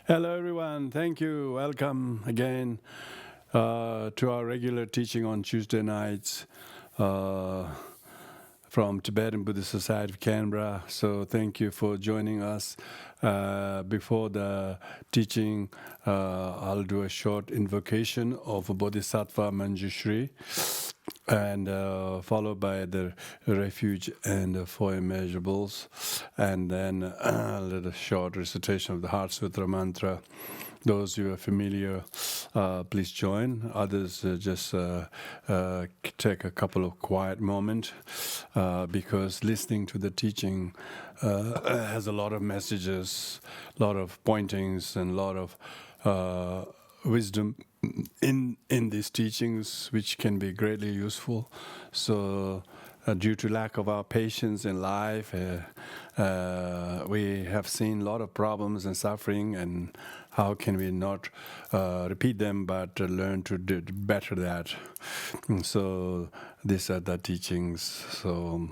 Hello, everyone. Thank you. Welcome again to our regular teaching on Tuesday nights uh, from Tibetan Buddhist Society of Canberra. So, thank you for joining us. Before the teaching, I'll do a short invocation of Bodhisattva Manjushri, and followed by the refuge and the four immeasurables, and then a little short recitation of the Heart Sutra mantra. Those who are familiar, please join. Others, just take a couple of quiet moments, because listening to the teaching has a lot of messages, a lot of pointings, and a lot of wisdom in these teachings, which can be greatly useful. So, due to lack of our patience in life, we have seen a lot of problems and suffering, and how can we not repeat them, but learn to do better that. And so these are the teachings. So.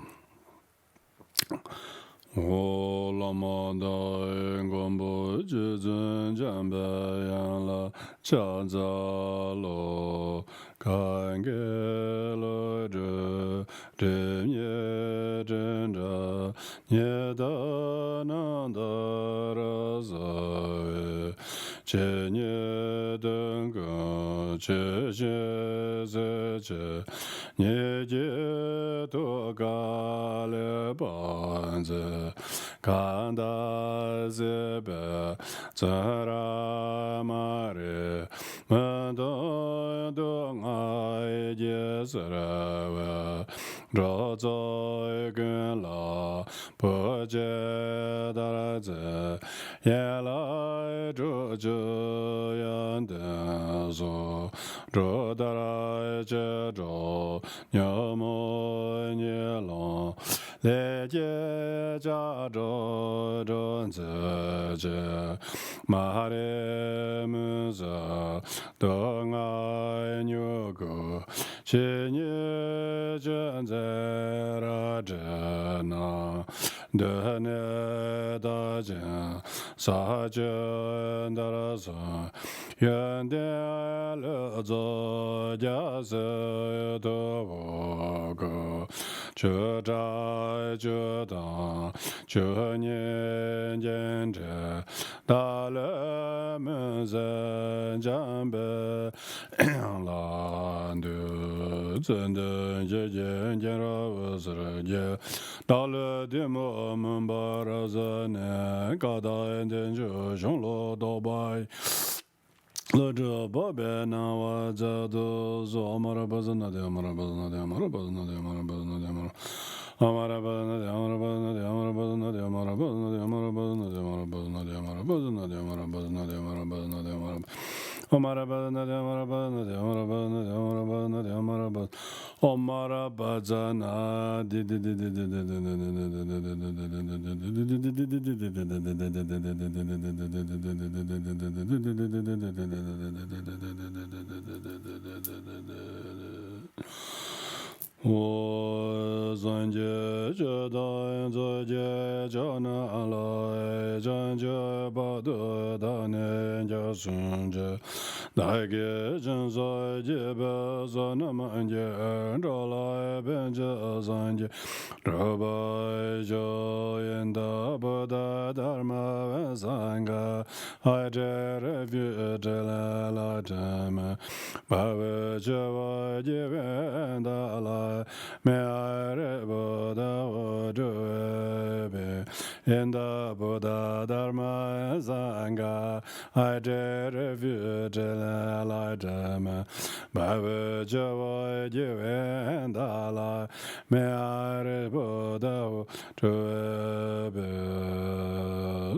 O Lama Gombo Jizun Jamba Yang Cha Za Lo Kange Lo Dim Ye Jin Ja Nye Da Nan Da Ra Za Che Nye Deng Ga Che Che Ze Che Nye Je To Ga Le Ban Ze Kanda Zebe Zara Mare Mando Dong Ai Jezra Rozo Gun La Poje Daraze Yela Jojo Yandezo Rodara Jejo Nyamo Nyelon Le Jie Jia Zhou Zhou Zi Jie Ma Re Mu Zi Dong Ai Nyu Gu Shi Nye Zhen Zhe Ra Zhe Na De Ne Da Jin Sa Jin Da Ra Sa Yuan De Le Zo Jia Se De Wo Gu Zhe Zhai Zhe Dang Zhe Nian Jian Zhe Da Le Men Zhen Jian Be Lan Du Zhen Den Jie Jian Jian Ra Wu Zi Re Jie Da Le Di Mo Men Ba Ra Ze Ne Ga Da En Den Zhe Xiong Lo Do Bai Le zhe bo be na wa zhe du zo ma ra ba zi na de ma ra ba zi na de ma ra ba zi na de ma ra ba zi na de ma ra ma ra ba na de ma ra ba na de ma ra ba na de ma ra ba na de ma ra ba na de ma ra ba na de ma ra ba na de ma ra ba na de ma ra ba na de ma ra Omara ba na de ma ra ba na de ma ra ba na de ma ra ba na de ma ra ba Omara ba za na di di di di di di wo zan jie zhe da zhe jie zhe na lai zhan jie ba de da ne jia sun jie dai ge zhen zai jie be zhe na man jie zhe lai ben jie zan jie zhe bai zhe yin da ba da dharma wen san ga hai zhe re vyu zhe la la zhe me ba we zhe wai jie wen da lai me a re bo da wo zhe be yin da bo da dharma san ga hai zhe re vyu zhe la la zhe me ba we zhe wai jie wen da lai me a re bo da wo zhe be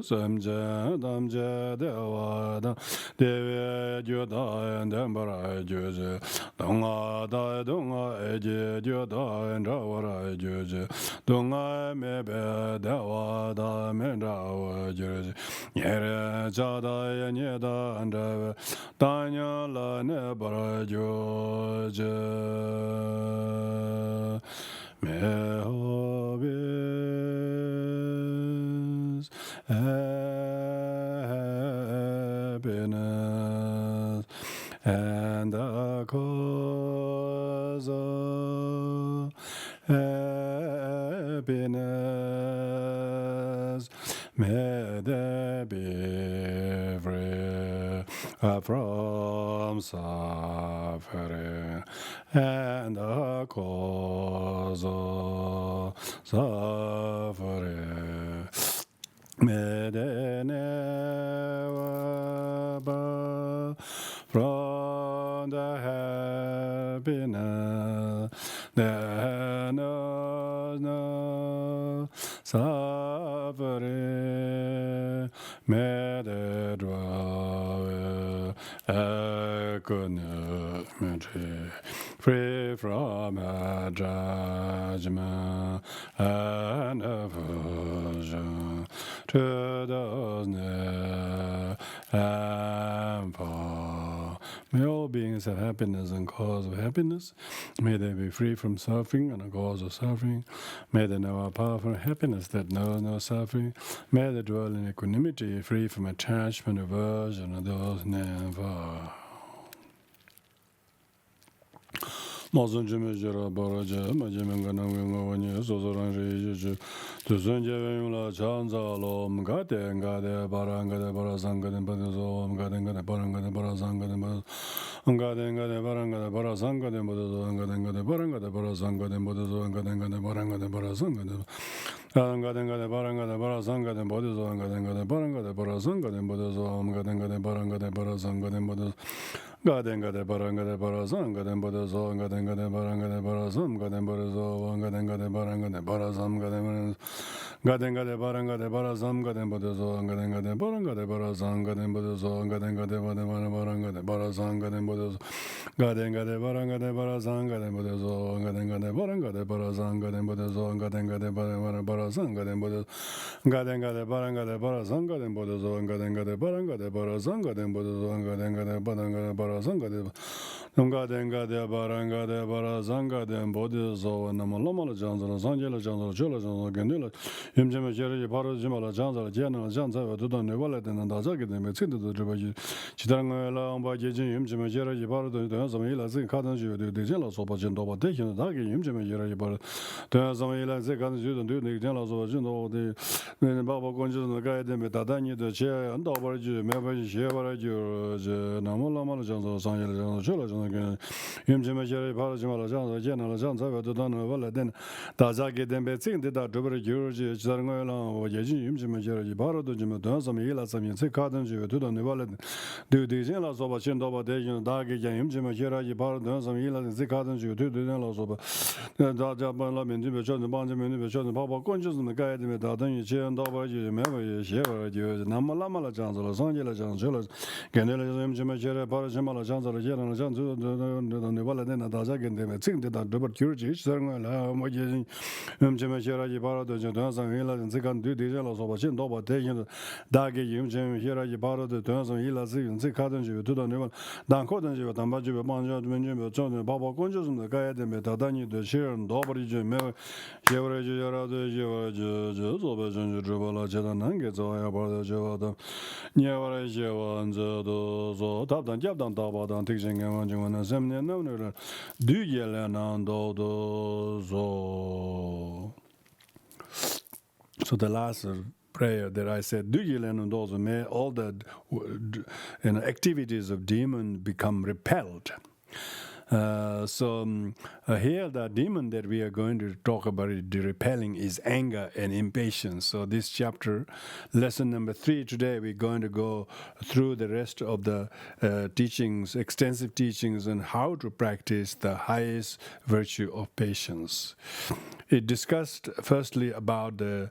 sam je dam je de wa da de we ju da en den ba ra ju je dong a da dong a e je ju da en ra wa ra ju je dong a me be de wa da me ra wa ju je ye re cha da ye nie da an de we da nya la ne ba ra ju je me ho bis the cause of happiness. May they be free from suffering and the cause of suffering. May they never burn from the happiness that knows no suffering. May they dwell equanimity, free from judgment and aversion to those near and far. May all beings have happiness and cause of happiness. May they be free from suffering and the cause of suffering. May they know a powerful happiness that knows no suffering. May they dwell in equanimity, free from attachment, aversion, and those near and far. Mazun Jimmy Jera Baraja, Majimangana Wingawani, Sozoran Riju, to Sunjavimla Chanzalom, Gate, Gade, Baranga, the Barasanga, the Badazom, Gadenga, the Baranga, the Barasanga, the Gadenga, the Baranga, the Barasanga, the Badazanga, the Baranga, the Barasanga, the Badazanga, the Baranga, the Barasanga, the Gadenga, the Baranga, the Barasanga, the Badazanga, the Baranga, the Barasanga, the Badazom, Gadenga, the Baranga, the Barasanga, the Badaz. Gadenga de Baranga de Barazanga, then Bodazo, Gadenga de Baranga de Barazam, Gaden Bodazo, Gadenga de Baranga de Barazam, Gadenga de Baranga de Barazam, Gaden Bodazo, Gadenga de Baranga de Barazam, Gaden Bodazo, Gadenga de Baranga de Barazam, Gaden Bodazo, Gadenga de Baranga de Barazam, Gaden Bodazo, Gadenga de Baranga de Barazam, Gaden Bodazo, Gadenga de Barazam, Gaden Bodazo, Gadenga de Baranga de Barazam, Gaden Bodazo, Gadenga de Baranga de Barazam, Gaden Bodazo, Gadenga de Baranga de Barazanga de Gadenga de Baranga de Barazanga de Bodhisattva Namalama Janzala Zangela Janzala Jola Janzala Gendula Yimjama Jerry Parajimala Janzala Jana Janza to the Nevala and Dazaki de Metzin to the Tribaji Chitanga Amba Jin Yimjama Jerry Parado to Zamila Zin Kadanju de Jela Sopa Jindova taking the Dagi Yimjama Jerry Par to Zamila Zekanju and do the Jela Sopa Jindo the Baba Gonjas and the guy de Metadani the chair and Dobarju Mebaji Shevaraju Namala Janzala Zangela Jola Yimjama Jerry Parajimala Janza General Janza to Dana then Dazaki de Metzin did that Dubra Georgi Zarangala or Yajin Yimjama Jerry Parado Jim Zamila Samin Kadanju to the Nevala do the Jela Sopa Jindova Dajin Dagi Yimjama Jerry Parado Zamila and Zikadanju to the Nela Sopa Dajabala Mendivision, the Banjamin, the Papa Conjus and the guy in the Dadan and Dobaji, Memory, Shiver, Namalama Janzala Zangela Janzela Ganela Yimjama Jerry Parajimala Janzala General Janzu the Nevala then Dazak and the Metzin did that Dubra Georgi Zarangala Majin Yimjama Jerry Parado Janzala and Zikan do the Jela Sopa Jindova taking Dagi Yimjama Jerry Parado the Tanzan and Zikadanju to the Neval Dankodanju, Tambaji, Manja, Benjamin, John, and Papa Conjus and the guy at the Metadani, the Shir and Dobrij, Memory, Shiver, Zobajan, Juvala, Jedananga, Zoya, Bada, Javada, Nyavara, Javan, Zo, Tadan, Jabdan, Tabadan, teaching and Zemne, no, do yell and Zo. So the last prayer that I said, do you learn and also may all the activities of demon become repelled. Here the demon that we are going to talk about the repelling is anger and impatience. So this chapter, lesson number 3 today, we're going to go through the rest of the teachings, extensive teachings on how to practice the highest virtue of patience. It discussed firstly about the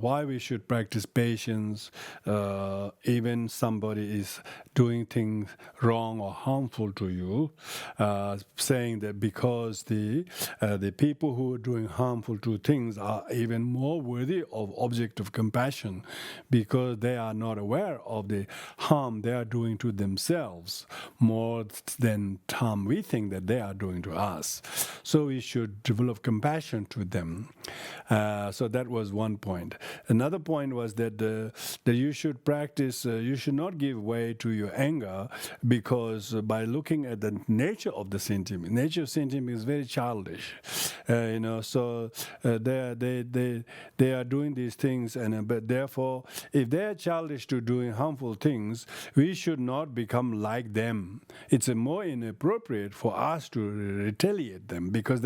why we should practice patience even somebody is doing things wrong or harmful to you. saying that because the people who are doing harmful to things are even more worthy of object of compassion, because they are not aware of the harm they are doing to themselves more than harm we think that they are doing to us. So we should develop compassion to them. So that was one point. Another point was that that you should practice. You should not give way to your anger, because by looking at the nature of the sentient being, nature of sentient being is very childish. So they are doing these things, and but therefore, if they are childish to doing harmful things, we should not become like them. It's more inappropriate for us to retaliate them, because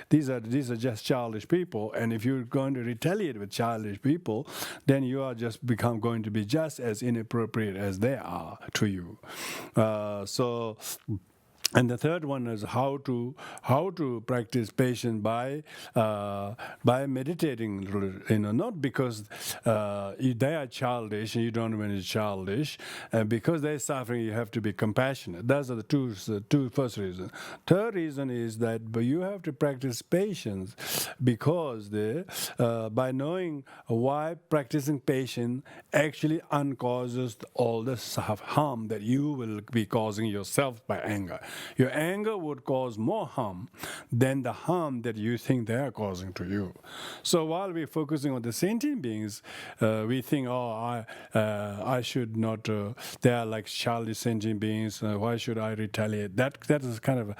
these are just childish people, and if you're going to retaliate with childish people, then you are just going to be just as inappropriate as they are to you. And the third one is how to practice patience by meditating. Not because they are childish and you don't want to be childish, and because they're suffering, you have to be compassionate. Those are the two first reasons. Third reason is that you have to practice patience, because by knowing why practicing patience actually uncauses all the harm that you will be causing yourself by anger. Your anger would cause more harm than the harm that you think they are causing to you. So while we're focusing on the sentient beings, we think, I should not, they are like childish sentient beings, why should I retaliate? That is kind of,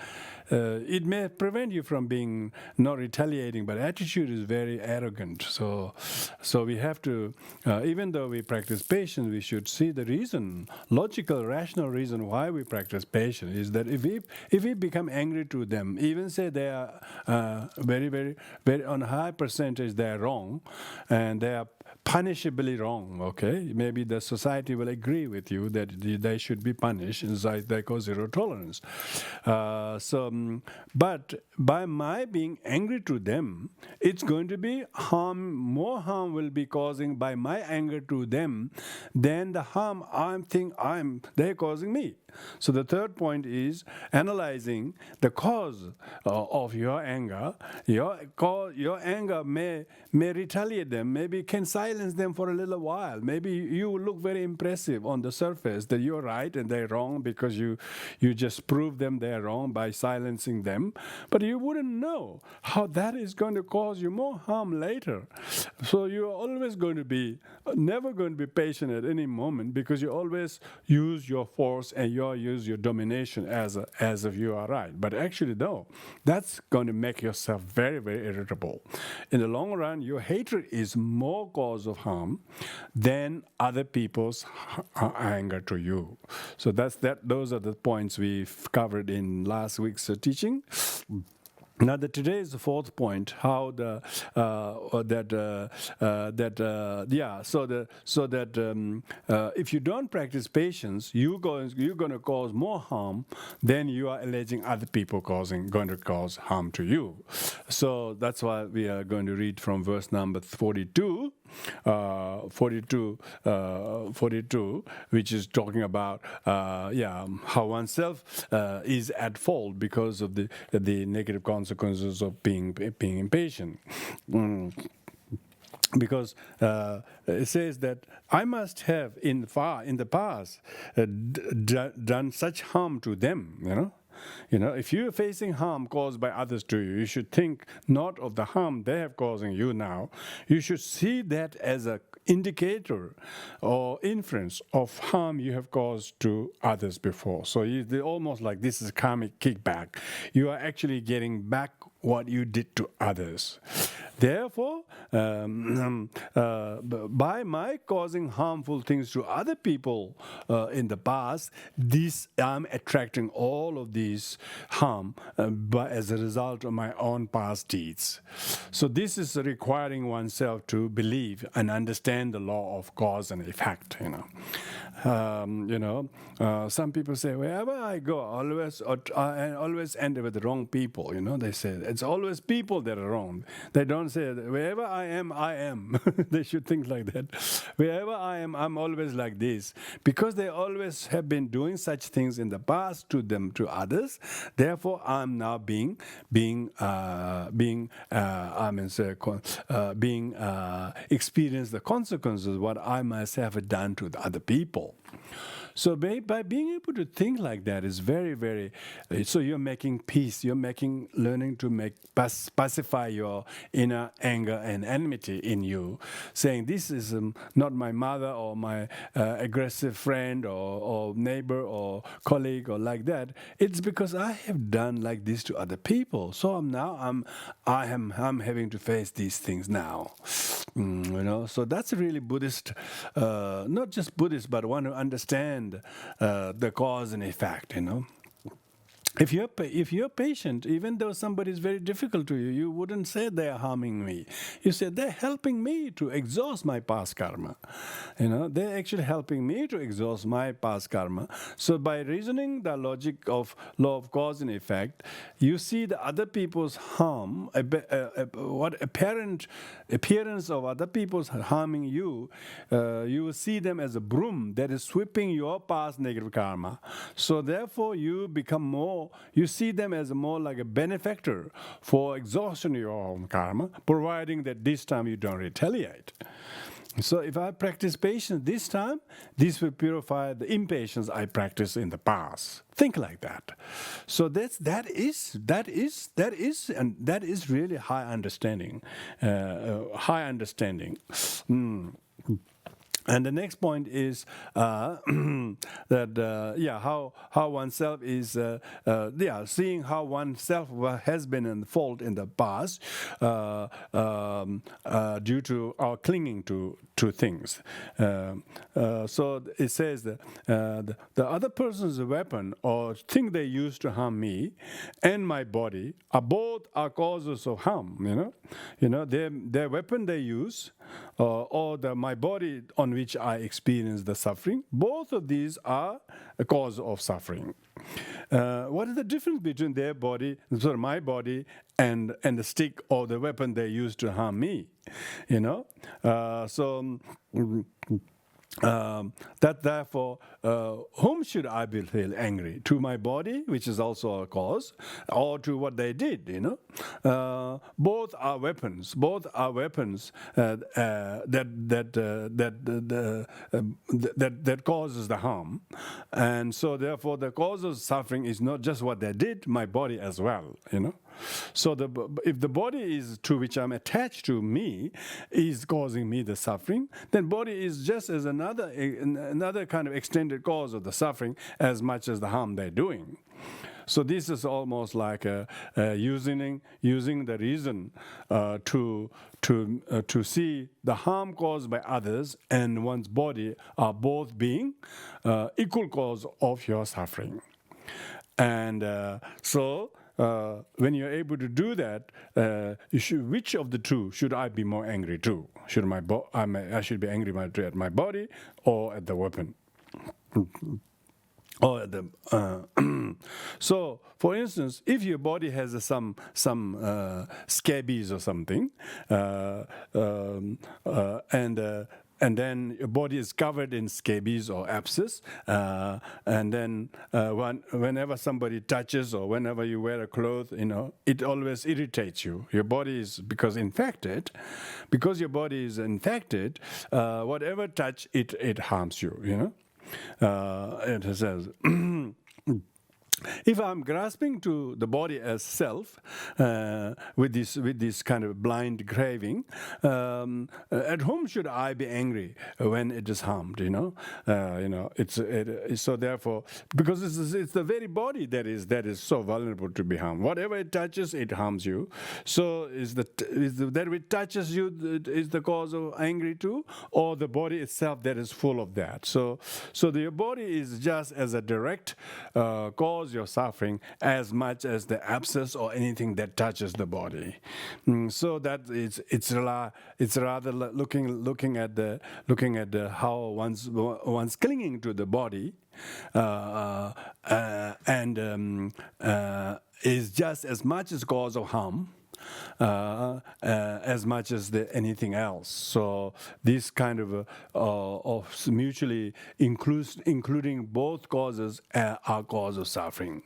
it may prevent you from being not retaliating, but attitude is very arrogant. So we have to, even though we practice patience, we should see the reason, logical, rational reason why we practice patience is that if we become angry to them, even say they are very, very, very on a high percentage they are wrong, and they are punishably wrong, okay? Maybe the society will agree with you that they should be punished, and they cause zero tolerance. But by my being angry to them, it's going to be more harm will be causing by my anger to them than the harm they're causing me. So the third point is analyzing the cause of your anger. Your anger may retaliate them, maybe can silence them for a little while. Maybe you look very impressive on the surface that you're right and they're wrong, because you just prove them they're wrong by silencing them. But you wouldn't know how that is going to cause you more harm later. So you're always never going to be patient at any moment, because you always use your force and use your domination as if you are right. But actually, no, that's going to make yourself very, very irritable. In the long run, your hatred is more cause of harm than other people's anger to you. So those are the points we've covered in last week's teaching. Now, today is the fourth point. How if you don't practice patience, you're going to cause more harm than you are alleging other people going to cause harm to you. So that's why we are going to read from verse number 42. 42, which is talking about how oneself is at fault because of the negative consequences of being impatient. Because it says that I must have in the past done such harm to them, if you're facing harm caused by others to you, you should think not of the harm they have causing you now. You should see that as an indicator or inference of harm you have caused to others before. So they're almost like this is a karmic kickback. You are actually getting back what you did to others. Therefore, by my causing harmful things to other people in the past, I'm attracting all of these harm as a result of my own past deeds. So this is requiring oneself to believe and understand the law of cause and effect. Some people say, wherever I go, I always end with the wrong people. They say, It's always people that are wrong. They don't say, wherever I am, I am. They should think like that. Wherever I am, I'm always like this. Because they always have been doing such things in the past to them, to others. Therefore, I'm now experience the consequences of what I myself have done to the other people. So by being able to think like that is very, very, so you're making peace, you're learning to pacify your inner anger and enmity in you, saying this is not my mother or my aggressive friend or neighbor or colleague or like that. It's because I have done like this to other people. So I'm having to face these things now. So that's really Buddhist, not just Buddhist, but one who understands the cause and effect, If you're patient, even though somebody is very difficult to you, you wouldn't say they're harming me. You say they're helping me to exhaust my past karma. They're actually helping me to exhaust my past karma. So by reasoning the logic of law of cause and effect, you see the other people's harm, what appearance of other people's harming you, you will see them as a broom that is sweeping your past negative karma. So therefore you see them as more like a benefactor for exhaustion of your own karma, providing that this time you don't retaliate. So if I practice patience this time, this will purify the impatience I practiced in the past. Think like that. So that is really high understanding. And the next point is that how oneself is seeing how oneself has been in fault in the past due to our clinging to things. So it says that the other person's weapon or thing they use to harm me and my body are both causes of harm. Their weapon they use or my body on which I experience the suffering, both of these are a cause of suffering. What is the difference between my body, and the stick or the weapon they use to harm me? That therefore, whom should I feel angry? To my body, which is also a cause, or to what they did? Both are weapons. Both are weapons that causes the harm, and so therefore the cause of suffering is not just what they did, my body as well. So if the body is to which I'm attached to me is causing me the suffering, then body is just as another kind of extended cause of the suffering as much as the harm they're doing. So this is almost like using the reason to see the harm caused by others and one's body are both being equal cause of your suffering. And when you're able to do that, which of the two should I be more angry to? I should be angry at my body or at the weapon? Or at the so, for instance, if your body has some scabies or something, and then your body is covered in scabies or abscess, and then whenever somebody touches or whenever you wear a cloth, it always irritates you. Your body is because your body is infected. Whatever touch it harms you. It says. If I'm grasping to the body as self with this kind of blind craving, at whom should I be angry when it is harmed? So therefore, because it's the very body that is so vulnerable to be harmed. Whatever it touches, it harms you. So is that which touches you is the cause of angry too, or the body itself that is full of that? So your body is just as a direct cause. cause your suffering as much as the abscess or anything that touches the body. So that it's rather looking at the how one's clinging to the body and is just as much as cause of harm as much as anything else. So this kind of mutually including both causes are cause of suffering,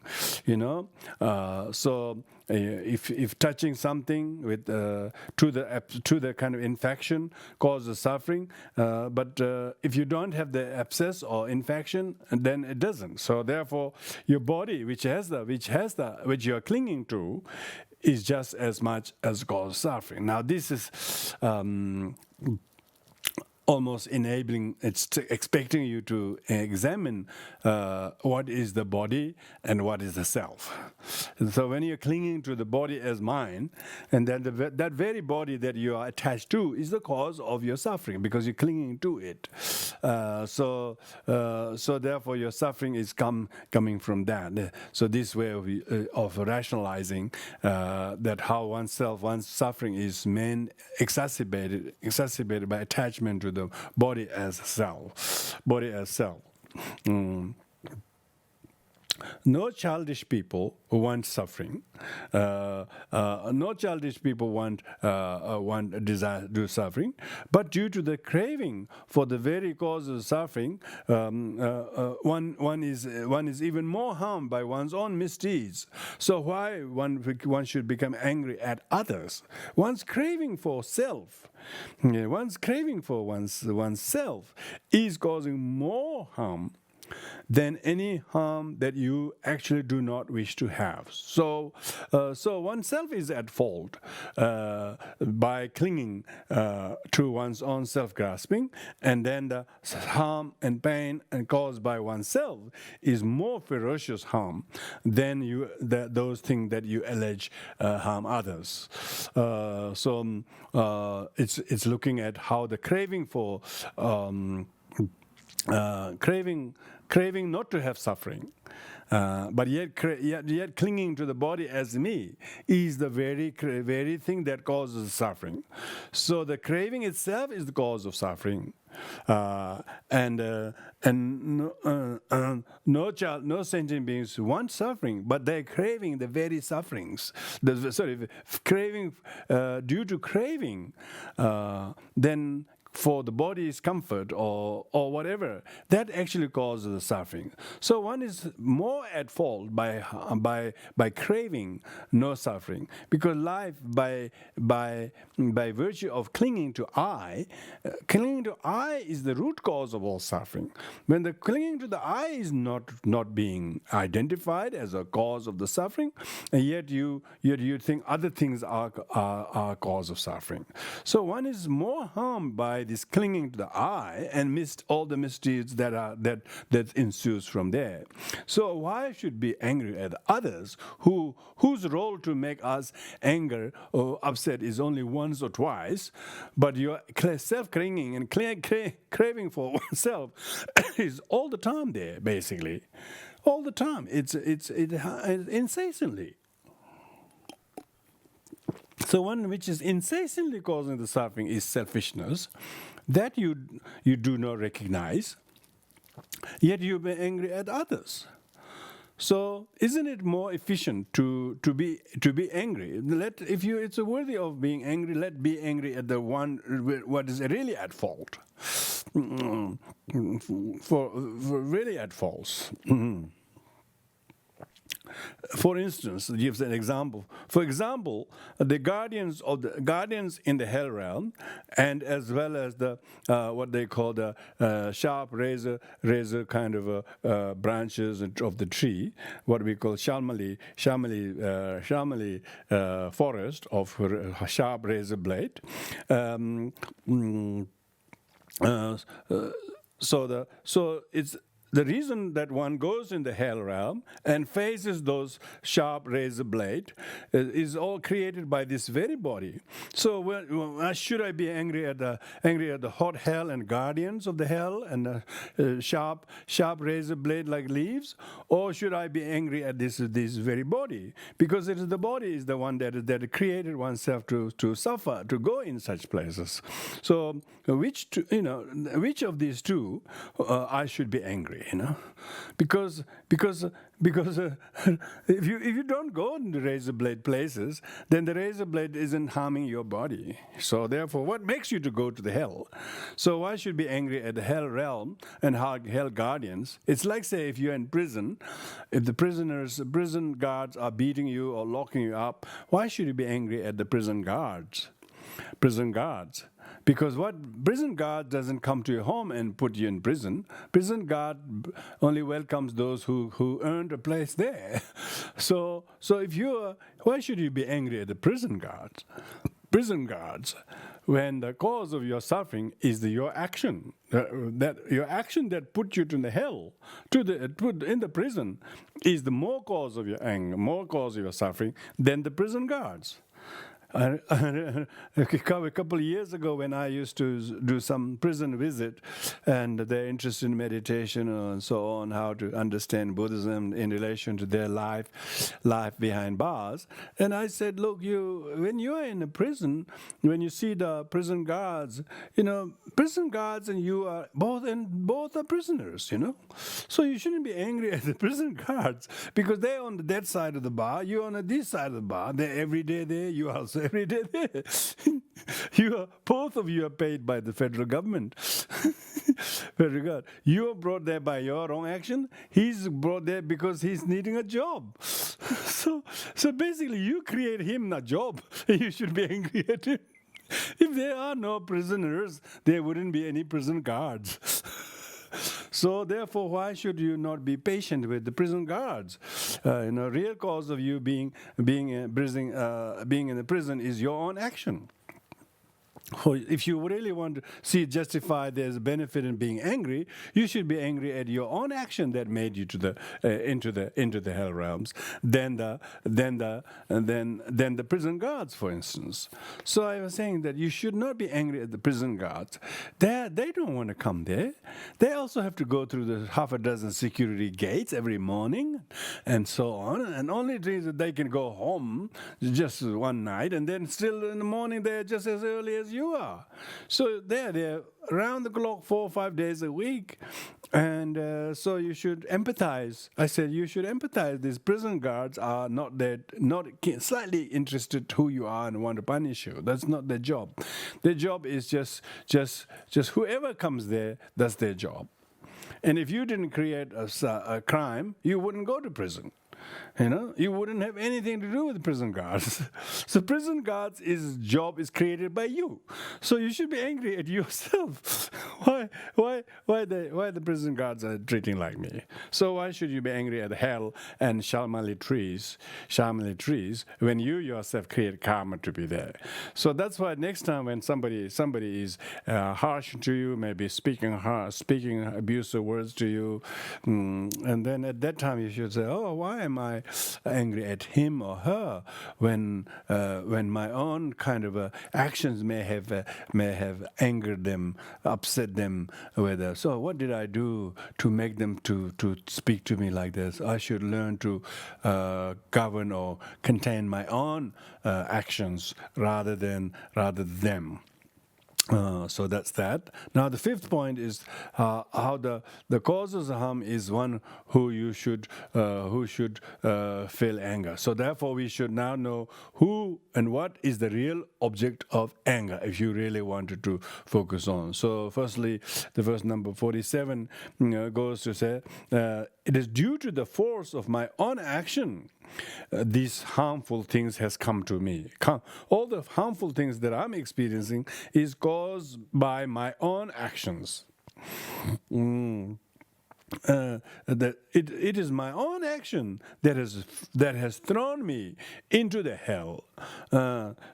so if touching something with to the kind of infection causes suffering, but if you don't have the abscess or infection, then it doesn't. So therefore, your body, which you are clinging to, is just as much as cause suffering. Now this is almost enabling, it's expecting you to examine what is the body and what is the self. And so when you're clinging to the body as mine, and then that very body that you are attached to is the cause of your suffering, because you're clinging to it. So therefore your suffering is coming from that. So this way of rationalizing that how one's suffering is exacerbated by attachment to the body as self. No childish people want suffering. No childish people want desire do suffering, but due to the craving for the very cause of suffering, one is even more harmed by one's own misdeeds. So why one should become angry at others? One's craving for self. One's craving for oneself is causing more harm than any harm that you actually do not wish to have. So oneself is at fault by clinging to one's own self-grasping, and then the harm and pain caused by oneself is more ferocious harm than those things that you allege harm others. It's looking at how the craving for craving not to have suffering, but yet clinging to the body as me is the very thing that causes suffering. So the craving itself is the cause of suffering, and no sentient beings want suffering, but they're craving the very sufferings. Craving due to craving, then for the body's comfort or whatever, that actually causes the suffering. So one is more at fault by craving no suffering, because life by virtue of clinging to I is the root cause of all suffering. When the clinging to the I is not being identified as a cause of the suffering, and yet you think other things are cause of suffering. So one is more harmed by this clinging to the I and missed all the misdeeds that ensues from there. So why should be angry at others whose role to make us anger or upset is only once or twice, but your self-clinging and craving for oneself is all the time there, basically. All the time. It's incessantly. So one which is incessantly causing the suffering is selfishness, that you do not recognize, yet you be angry at others. So isn't it more efficient to be angry? If it's worthy of being angry, let be angry at the one what is really at fault, for really at fault. For instance, it gives an example. For example, the guardians in the hell realm, and as well as the what they call the sharp razor kind of branches of the tree, what we call Shamali forest of sharp razor blade. So it's the reason that one goes in the hell realm and faces those sharp razor blade is all created by this very body. So should I be angry at the hot hell and guardians of the hell and the sharp razor blade like leaves, or should I be angry at this very body? Because it is the body is the one that created oneself to suffer, to go in such places. So which of these two I should be angry? Because if you don't go into razor blade places, then the razor blade isn't harming your body. So therefore, what makes you to go to the hell? So why should be angry at the hell realm and hell guardians? It's like, say, if you're in prison, if the prison guards are beating you or locking you up, why should you be angry at the prison guards? Because prison guard doesn't come to your home and put you in prison. Prison guard only welcomes those who earned a place there. So why should you be angry at the prison guards? Prison guards, when the cause of your suffering is your action, that your action that put you to the hell, put in the prison, is the more cause of your anger, more cause of your suffering than the prison guards. A couple of years ago, when I used to do some prison visit, and they're interested in meditation and so on, how to understand Buddhism in relation to their life behind bars, and I said, look, when you are in a prison, when you see the prison guards, prison guards and you are both are prisoners, So you shouldn't be angry at the prison guards because they're on that side of the bar, you're on this side of the bar. They're every day there, you also every day there. Both of you are paid by the federal government. Very good. You are brought there by your own action. He's brought there because he's needing a job. So basically, you create him a job. You should be angry at him. If there are no prisoners, there wouldn't be any prison guards. So therefore, why should you not be patient with the prison guards? Real cause of you being in the prison is your own action. If you really want to justify there's a benefit in being angry, you should be angry at your own action that made you to into the hell realms than the prison guards, for instance. So I was saying that you should not be angry at the prison guards. They don't want to come there. They also have to go through the half a dozen security gates every morning and so on. And only reason they can go home just one night, and then still in the morning they're just as early as you are. So they're there around the clock 4 or 5 days a week. And so you should empathize. I said you should empathize. These prison guards are not slightly interested who you are and want to punish you. That's not their job. Their job is just whoever comes there, that's their job. And if you didn't create a crime, you wouldn't go to prison. You wouldn't have anything to do with prison guards. So prison guards' job is created by you. So you should be angry at yourself. Why the prison guards are treating like me? So why should you be angry at hell and shamali trees when you yourself create karma to be there? So that's why next time when somebody is harsh to you, maybe speaking abusive words to you, and then at that time you should say, oh, why am I angry at him or her when my own kind of actions may have angered them, upset them. So what did I do to make them to speak to me like this? I should learn to govern or contain my own actions rather than them. So that's that. Now the fifth point is how the causes of harm is one who should feel anger. So therefore we should now know who and what is the real object of anger if you really wanted to focus on. So firstly, the verse number 47 goes to say, it is due to the force of my own action these harmful things has come to me. All the harmful things that I'm experiencing is caused by my own actions. that it is my own action that has thrown me into the hell.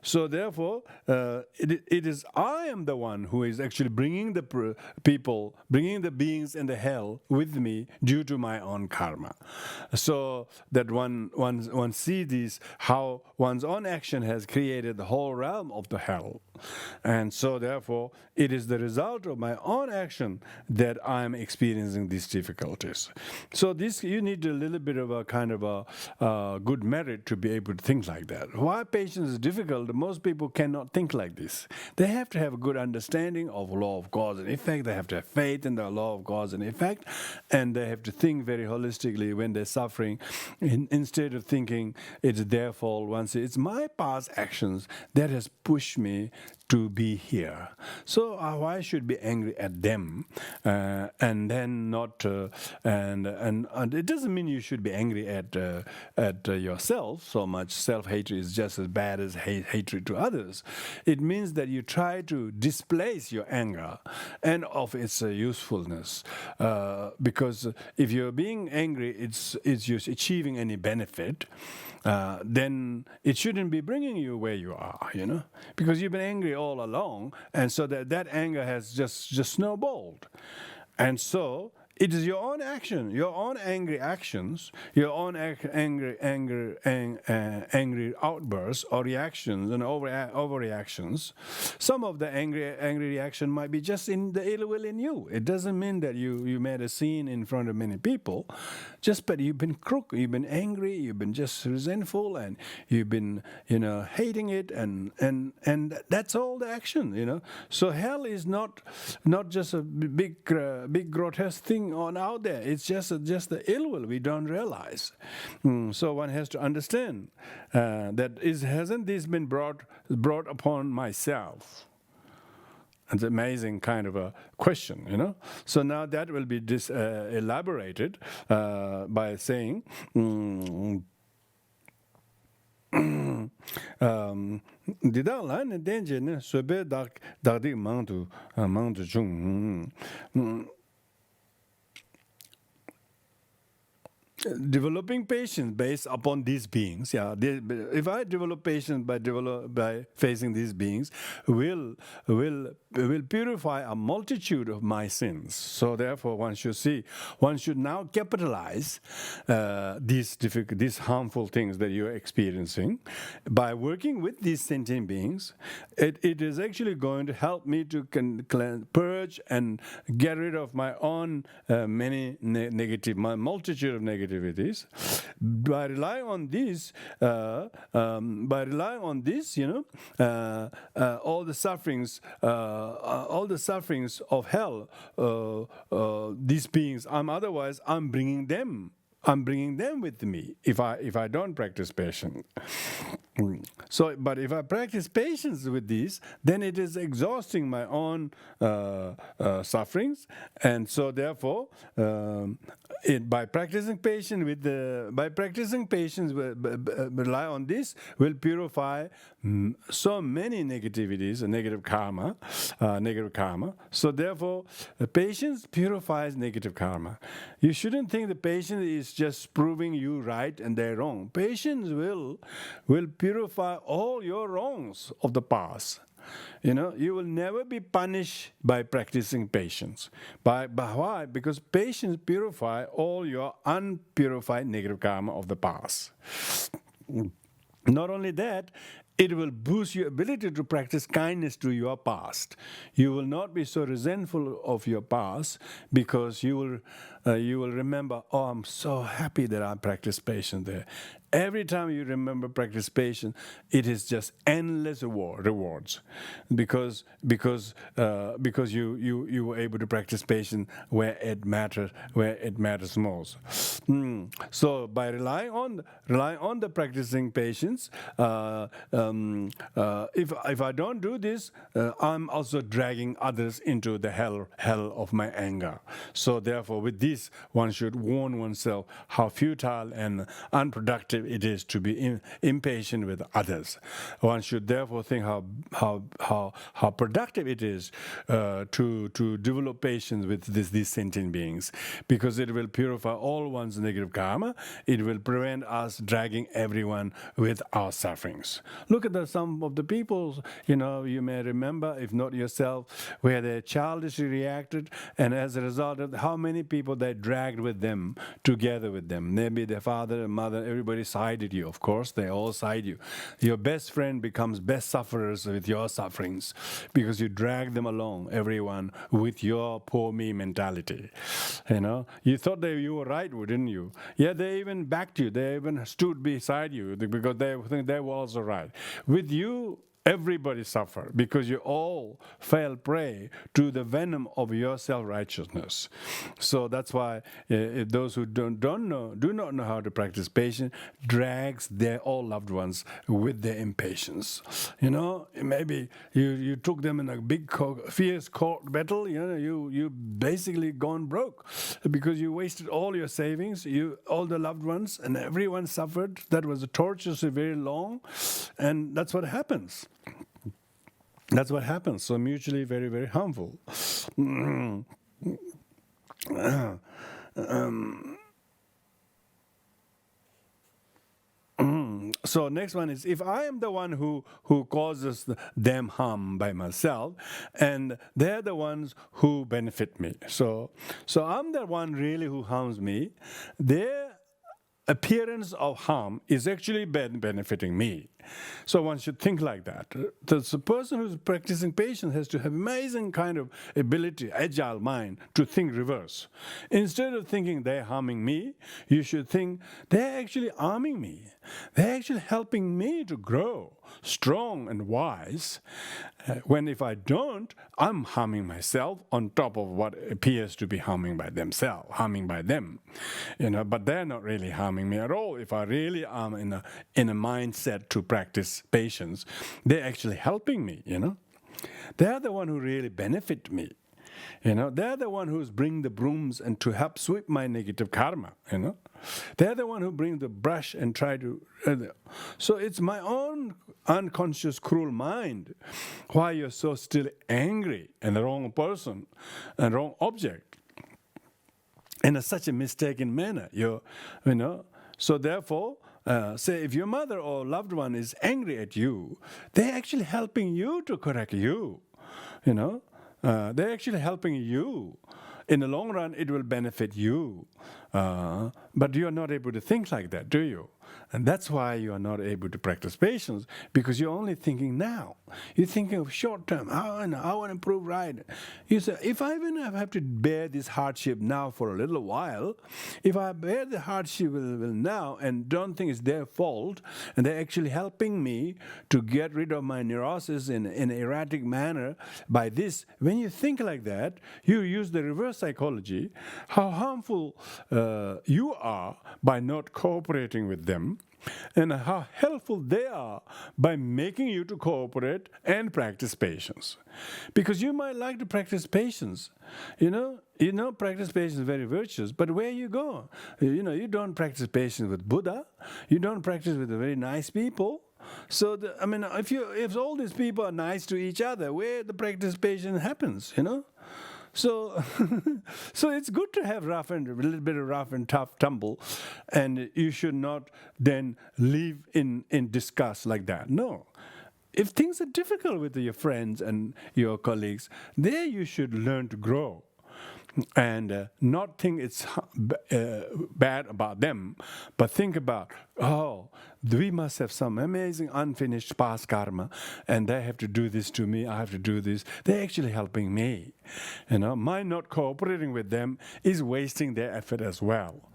So therefore, it is I am the one who is actually bringing the people, bringing the beings in the hell with me due to my own karma. So that one sees this, how one's own action has created the whole realm of the hell, and so therefore it is the result of my own action that I am experiencing these difficulties. So this, you need a little bit of a kind of a good merit to be able to think like that. Why patience is difficult? Most people cannot think like this. They have to have a good understanding of law of cause and effect. They have to have faith in the law of cause and effect, and they have to think very holistically when they're suffering, instead of thinking it's their fault. Once it's my past actions that has pushed me to be here. So why should be angry at them, and then not? And it doesn't mean you should be angry at yourself so much. Self-hatred is just as bad as hatred to others. It means that you try to displace your anger and of its usefulness, because if you're being angry, it's you're achieving any benefit. Then it shouldn't be bringing you where you are, because you've been angry all along, and so that anger has just snowballed. And so it is your own action, your own angry actions, your own angry outbursts or reactions and overreactions. Some of the angry reaction might be just in the ill will in you. It doesn't mean that you made a scene in front of many people, but you've been crook, you've been angry, you've been just resentful, and you've been hating it, and that's all the action. So hell is not just a big grotesque thing on out there. It's just the ill will we don't realize. So one has to understand that hasn't this been brought upon myself? It's an amazing kind of a question, So now that will be elaborated by saying. Dida la ne denje ne sobe dak mandu chung. Developing patience based upon these beings, if I develop patience by facing these beings, will purify a multitude of my sins. So therefore, one should now capitalize these harmful things that you are experiencing by working with these sentient beings. It is actually going to help me to purge and get rid of my own my multitude of negativities. By relying on this, all the sufferings of hell, these beings, I'm bringing them with me if I don't practice patience. So, but if I practice patience with these, then it is exhausting my own sufferings, and so therefore, by practicing patience rely on this will purify so many negativities and negative karma. So therefore, patience purifies negative karma. You shouldn't think the patience is just proving you right and they're wrong. Patience will purify all your wrongs of the past. You will never be punished by practicing patience. By why? Because patience purifies all your unpurified negative karma of the past. Not only that, it will boost your ability to practice kindness to your past. You will not be so resentful of your past, because you will remember, oh, I'm so happy that I practiced patience there. Every time you remember practice patience, it is just endless rewards, because you were able to practice patience where it matters most. So by relying on the practicing patience, if I don't do this, I'm also dragging others into the hell of my anger. So therefore, with this, one should warn oneself how futile and unproductive it is to be impatient with others. One should therefore think how productive it is to develop patience with these sentient beings, because it will purify all one's negative karma. It will prevent us dragging everyone with our sufferings. Look at some of the people, you may remember, if not yourself, where they childishly reacted, and as a result of how many people they dragged with them, together with them. Maybe their father and mother, everybody sided you, of course, they all side you. Your best friend becomes best sufferers with your sufferings, because you drag them along, everyone, with your poor me mentality. You thought you were right, didn't you? Yeah, they even backed you, they even stood beside you, because they think they were also right. With you, everybody suffered, because you all fell prey to the venom of your self-righteousness. So that's why those who do not know how to practice patience, drags their all loved ones with their impatience. Maybe you took them in a big fierce court battle. You basically gone broke, because you wasted all your savings, all the loved ones, and everyone suffered. That was a torture, so very long, and that's what happens. That's what happens. So mutually very, very harmful. So next one is, if I am the one who causes them harm by myself, and they're the ones who benefit me. So I'm the one really who harms me. Their appearance of harm is actually benefiting me. So one should think like that. The person who's practicing patience has to have amazing kind of ability, agile mind, to think reverse. Instead of thinking they're harming me, you should think they're actually arming me. They're actually helping me to grow strong and wise. When if I don't, I'm harming myself on top of what appears to be harming by them. But they're not really harming me at all. If I really am in a mindset to practice patience, they're actually helping me. They're the one who really benefit me. They're the one who's bring the brooms and to help sweep my negative karma. They're the one who bring the brush and try to. So it's my own unconscious cruel mind why you're so still angry and the wrong person and wrong object in such a mistaken manner. So therefore, say if your mother or loved one is angry at you, they're actually helping you to correct you. They're actually helping you. In the long run, it will benefit you. But you're not able to think like that, do you? And that's why you are not able to practice patience, because you're only thinking now. You're thinking of short term. I want to prove right. You say, if I even have to bear this hardship now for a little while, if I bear the hardship now and don't think it's their fault, and they're actually helping me to get rid of my neurosis in an erratic manner by this, when you think like that, you use the reverse psychology, how harmful you are by not cooperating with them, and how helpful they are by making you to cooperate and practice patience. Because you might like to practice patience. Practice patience is very virtuous, but where you go? You don't practice patience with Buddha. You don't practice with the very nice people. So, if all these people are nice to each other, where the practice patience happens, So, it's good to have a little bit of rough and tough tumble, and you should not then live in disgust like that. No. If things are difficult with your friends and your colleagues, there you should learn to grow and not think it's bad about them, but think about, we must have some amazing unfinished past karma, and they have to do this to me, I have to do this. They're actually helping me. My not cooperating with them is wasting their effort as well.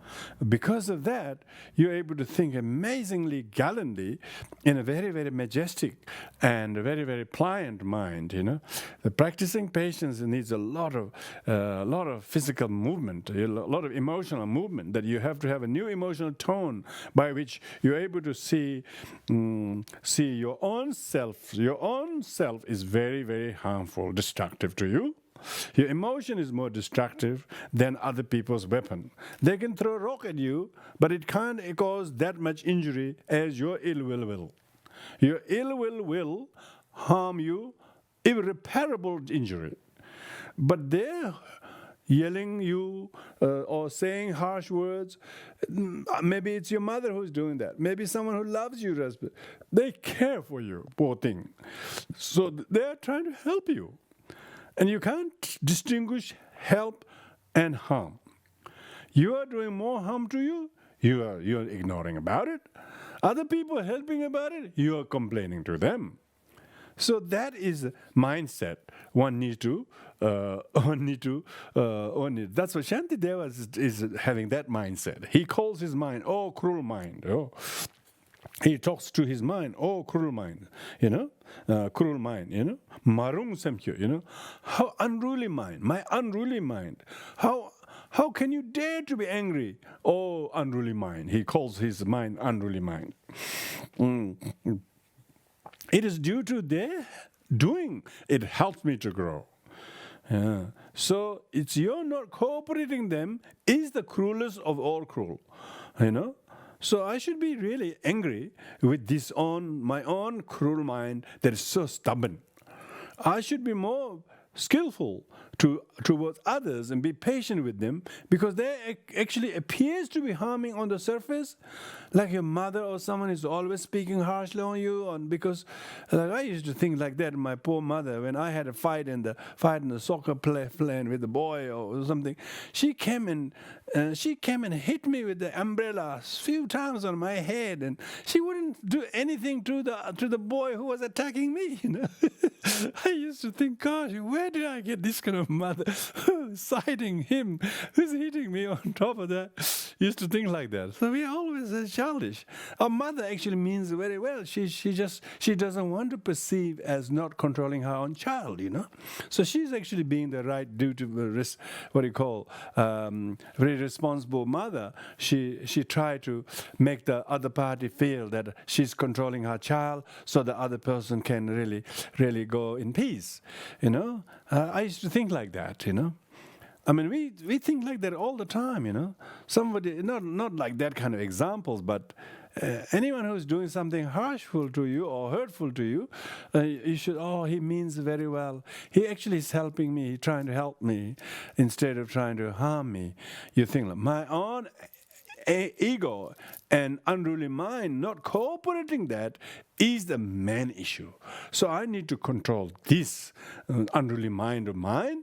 Because of that, you're able to think amazingly gallantly in a very, very majestic and a very, very pliant mind. The practicing patience needs a lot of physical movement, a lot of emotional movement, that you have to have a new emotional tone by which you're able to see your own self. Your own self is very, very harmful, destructive to you. Your emotion is more destructive than other people's weapon. They can throw a rock at you, but it can't cause that much injury as your ill will. Your ill will harm you irreparable injury. But they're yelling you or saying harsh words. Maybe it's your mother who's doing that. Maybe someone who loves you. They care for you, poor thing. So they're trying to help you. And you can't distinguish help and harm. You are doing more harm to you. You're ignoring about it. Other people are helping about it. You are complaining to them. So that is mindset one needs to. That's what Shantideva is having, that mindset. He calls his mind, oh, cruel mind. Oh. He talks to his mind, oh, cruel mind, cruel mind, marung samkyo, how unruly mind, my unruly mind, how can you dare to be angry, oh, unruly mind. He calls his mind unruly mind. It is due to their doing, it helps me to grow. So it's you're not cooperating them is the cruelest of all cruel, So I should be really angry with my own cruel mind that is so stubborn. I should be more skillful towards others and be patient with them, because they actually appears to be harming on the surface, like your mother or someone is always speaking harshly on you, because I used to think like that. My poor mother, when I had a fight in the soccer playing with the boy or something, she came and hit me with the umbrella a few times on my head, and she wouldn't do anything to the boy who was attacking me. I used to think, gosh, where did I get this kind of mother siding him who's hitting me on top of that? Used to think like that. So we are always childish. Our mother actually means very well. She doesn't want to perceive as not controlling her own child, So she's actually being the right very responsible mother. She tried to make the other party feel that she's controlling her child, so the other person can really go in peace. I used to think like that. I mean, we think like that all the time. Somebody, not like that kind of examples, but anyone who's doing something harshful to you or hurtful to you, you should, he means very well. He actually is helping me, he's trying to help me instead of trying to harm me. You think, like, my own ego and unruly mind not cooperating, that is the main issue. So I need to control this unruly mind of mine,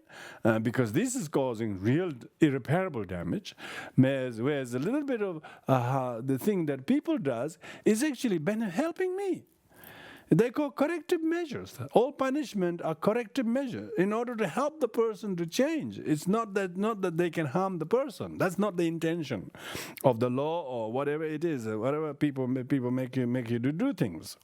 because this is causing real irreparable damage, whereas a little bit of the thing that people does is actually been helping me. They call corrective measures. All punishment are corrective measures in order to help the person to change. It's not that they can harm the person. That's not the intention of the law or whatever it is. Whatever people make you do things.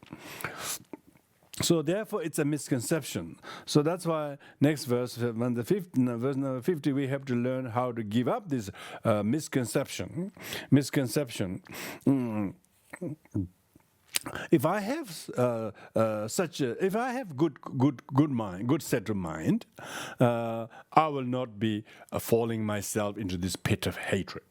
So therefore, it's a misconception. So that's why next verse, verse number 50, we have to learn how to give up this misconception. If I have if I have good mind, good set of mind, I will not be falling myself into this pit of hatred.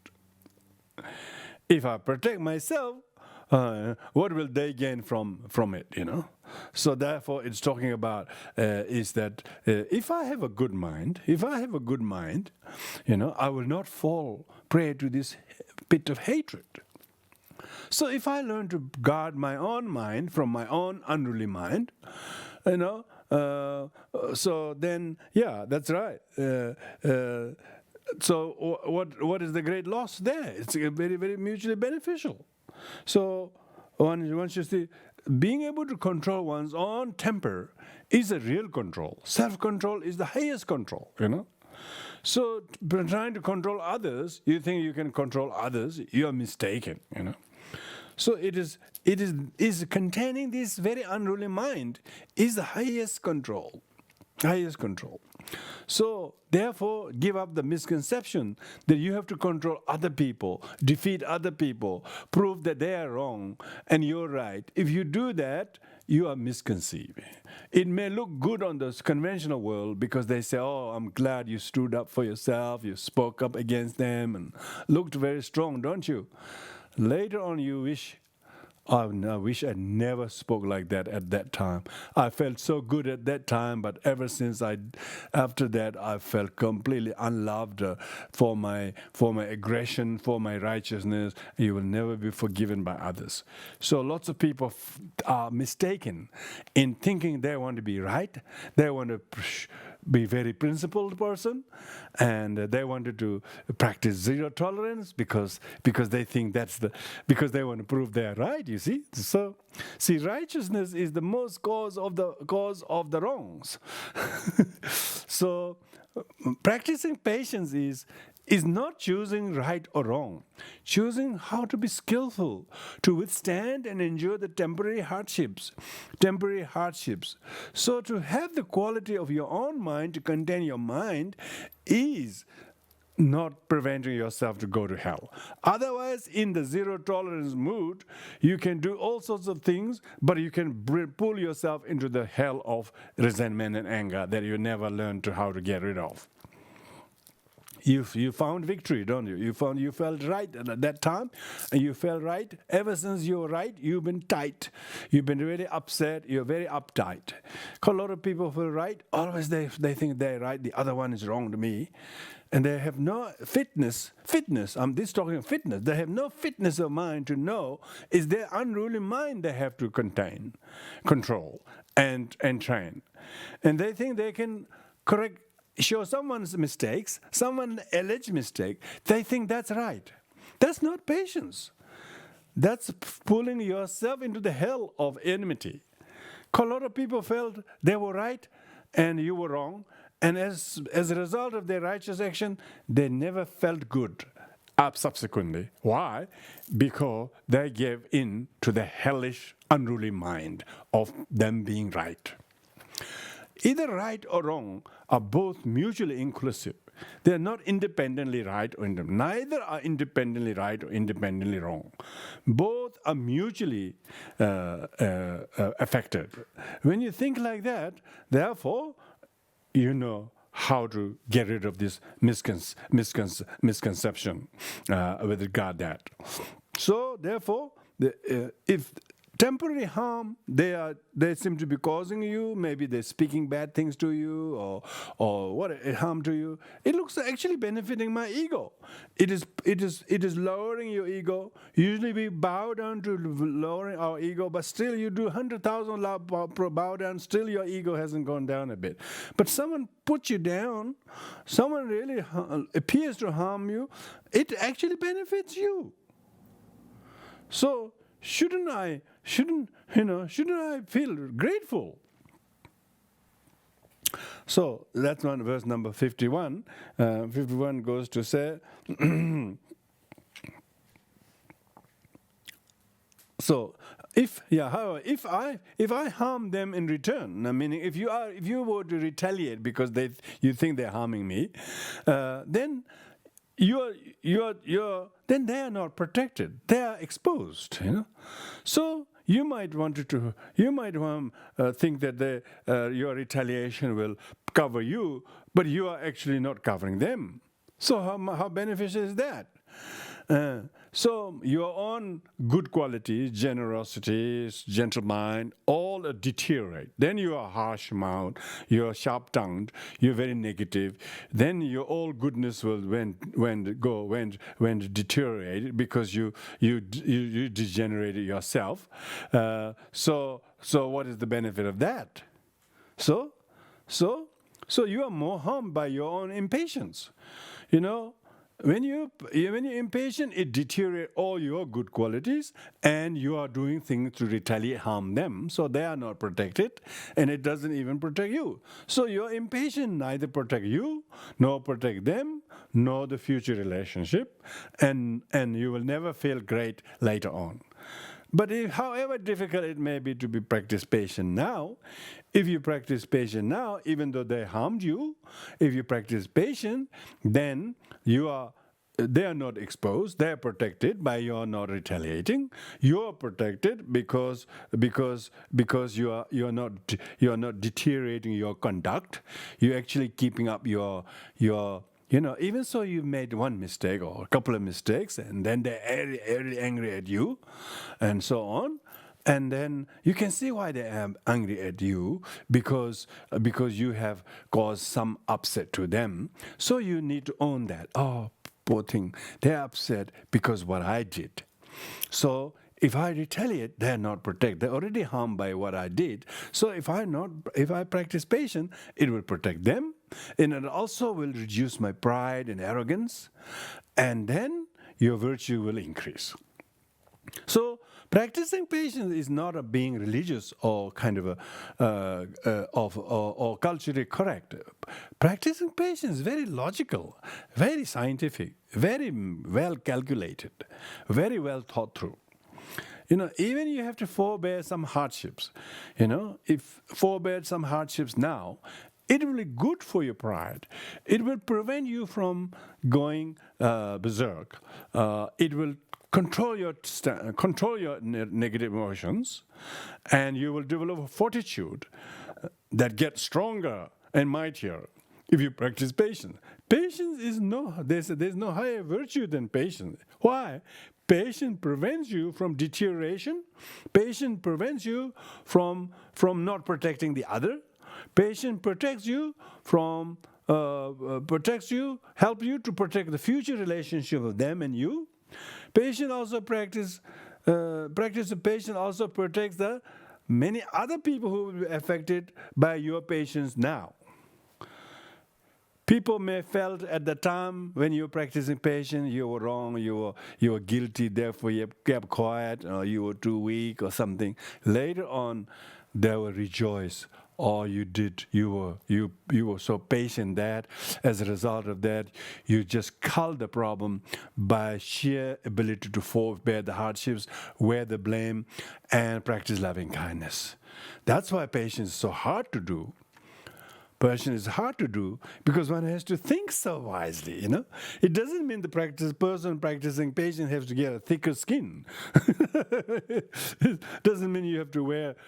If I protect myself, what will they gain from it? So therefore, it's talking about is that if I have a good mind, I will not fall prey to this pit of hatred. So if I learn to guard my own mind from my own unruly mind, so then, yeah, that's right. So what is the great loss there? It's very, very mutually beneficial. So one should see, being able to control one's own temper is a real control. Self-control is the highest control, So trying to control others, you think you can control others, you are mistaken, So it is containing this very unruly mind is the highest control. So, therefore, give up the misconception that you have to control other people, defeat other people, prove that they are wrong and you're right. If you do that, you are misconceived. It may look good on the conventional world because they say, oh, I'm glad you stood up for yourself, you spoke up against them and looked very strong, don't you? Later on, you wish, oh, I wish I never spoke like that at that time. I felt so good at that time, but ever since after that, I felt completely unloved for my aggression, for my righteousness. You will never be forgiven by others. So lots of people are mistaken in thinking they want to be right. They want to be very principled person, and they wanted to practice zero tolerance because they think because they want to prove they're right. You see, so righteousness is the most cause of the wrongs. So practicing patience is not choosing right or wrong, choosing how to be skillful, to withstand and endure the temporary hardships. So to have the quality of your own mind, to contain your mind, is not preventing yourself to go to hell. Otherwise, in the zero tolerance mood, you can do all sorts of things, but you can pull yourself into the hell of resentment and anger that you never learned how to get rid of. You found victory, don't you? You felt right at that time, and you felt right. Ever since you were right, you've been tight. You've been really upset. You're very uptight. A lot of people feel right. Always they think they're right. The other one is wrong to me. And they have no fitness, I'm this talking of fitness, they have no fitness of mind to know it's their unruly mind they have to control, and train. And they think they can show someone's mistakes, someone alleged mistake, they think that's right. That's not patience. That's pulling yourself into the hell of enmity. A lot of people felt they were right and you were wrong, and as a result of their righteous action, they never felt good subsequently. Why? Because they gave in to the hellish, unruly mind of them being right. Either right or wrong are both mutually inclusive. They are not independently right or neither are independently right or independently wrong. Both are mutually affected. When you think like that, therefore, you know how to get rid of this misconception with regard to that. So, therefore, if temporary harm they seem to be causing you, maybe they're speaking bad things to you or what harm to you, it looks actually benefiting my ego. It is lowering your ego. Usually we bow down to lowering our ego, but still you do 100,000 bow down, still your ego hasn't gone down a bit. But someone puts you down, someone really appears to harm you, it actually benefits you. So shouldn't I feel grateful? So that's one verse number 51. 51 goes to say, so however, if I harm them in return, meaning if you were to retaliate because you think they're harming me, then then they are not protected. They are exposed. So you might think that your retaliation will cover you, but you are actually not covering them. So how beneficial is that? So your own good qualities, generosity, gentle mind, all deteriorate. Then you are harsh-mouthed, you are sharp-tongued, you're very negative. Then your all goodness will deteriorate because you degenerated yourself. So what is the benefit of that? So you are more harmed by your own impatience. When you're impatient, it deteriorates all your good qualities, and you are doing things to retaliate, harm them, so they are not protected, and it doesn't even protect you. So your impatience neither protect you, nor protect them, nor the future relationship, and you will never feel great later on. But however difficult it may be to be practice patient now, if you practice patient now, even though they harmed you, if you practice patient, then they are not exposed. They are protected by your not retaliating. You are protected because you are not deteriorating your conduct. You're actually keeping up your. Even so, you've made one mistake or a couple of mistakes, and then they're very angry at you, and so on. And then you can see why they are angry at you, because you have caused some upset to them. So you need to own that. Oh, poor thing, they're upset because what I did. So if I retaliate, they're not protected. They're already harmed by what I did. So if I practice patience, it will protect them, and it also will reduce my pride and arrogance, and then your virtue will increase. So practicing patience is not a being religious or kind of or culturally correct. Practicing patience is very logical, very scientific, very well calculated, very well thought through. Even you have to forbear some hardships. If forbear some hardships now, it will be good for your pride. It will prevent you from going berserk. It will control your negative emotions, and you will develop a fortitude that gets stronger and mightier if you practice patience. Patience is there's no higher virtue than patience. Why? Patience prevents you from deterioration. Patience prevents you from not protecting the other. Patience protects you help you to protect the future relationship of them and you. Patience also practice of patience also protects the many other people who will be affected by your patience now. People may felt at the time when you were practicing patience, you were wrong, you were guilty, therefore you kept quiet, or you were too weak or something. Later on, they will rejoice. Or you were so patient that as a result of that, you just culled the problem by sheer ability to forbear the hardships, wear the blame, and practice loving kindness. That's why patience is so hard to do. Patience is hard to do because one has to think so wisely, It doesn't mean the person practicing patience has to get a thicker skin. It doesn't mean you have to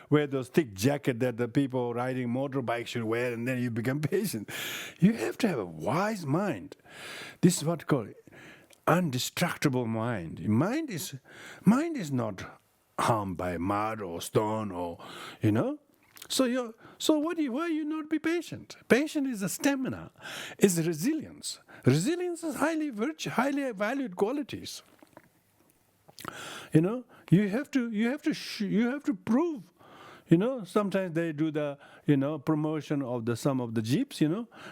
wear those thick jackets that the people riding motorbikes should wear and then you become patient. You have to have a wise mind. This is what called undestructible mind. Mind is not harmed by mud or stone or, So why you not be patient? Patience is a stamina, is resilience. Resilience is highly valued qualities. You have to prove. Sometimes they do the promotion of some of the jeeps.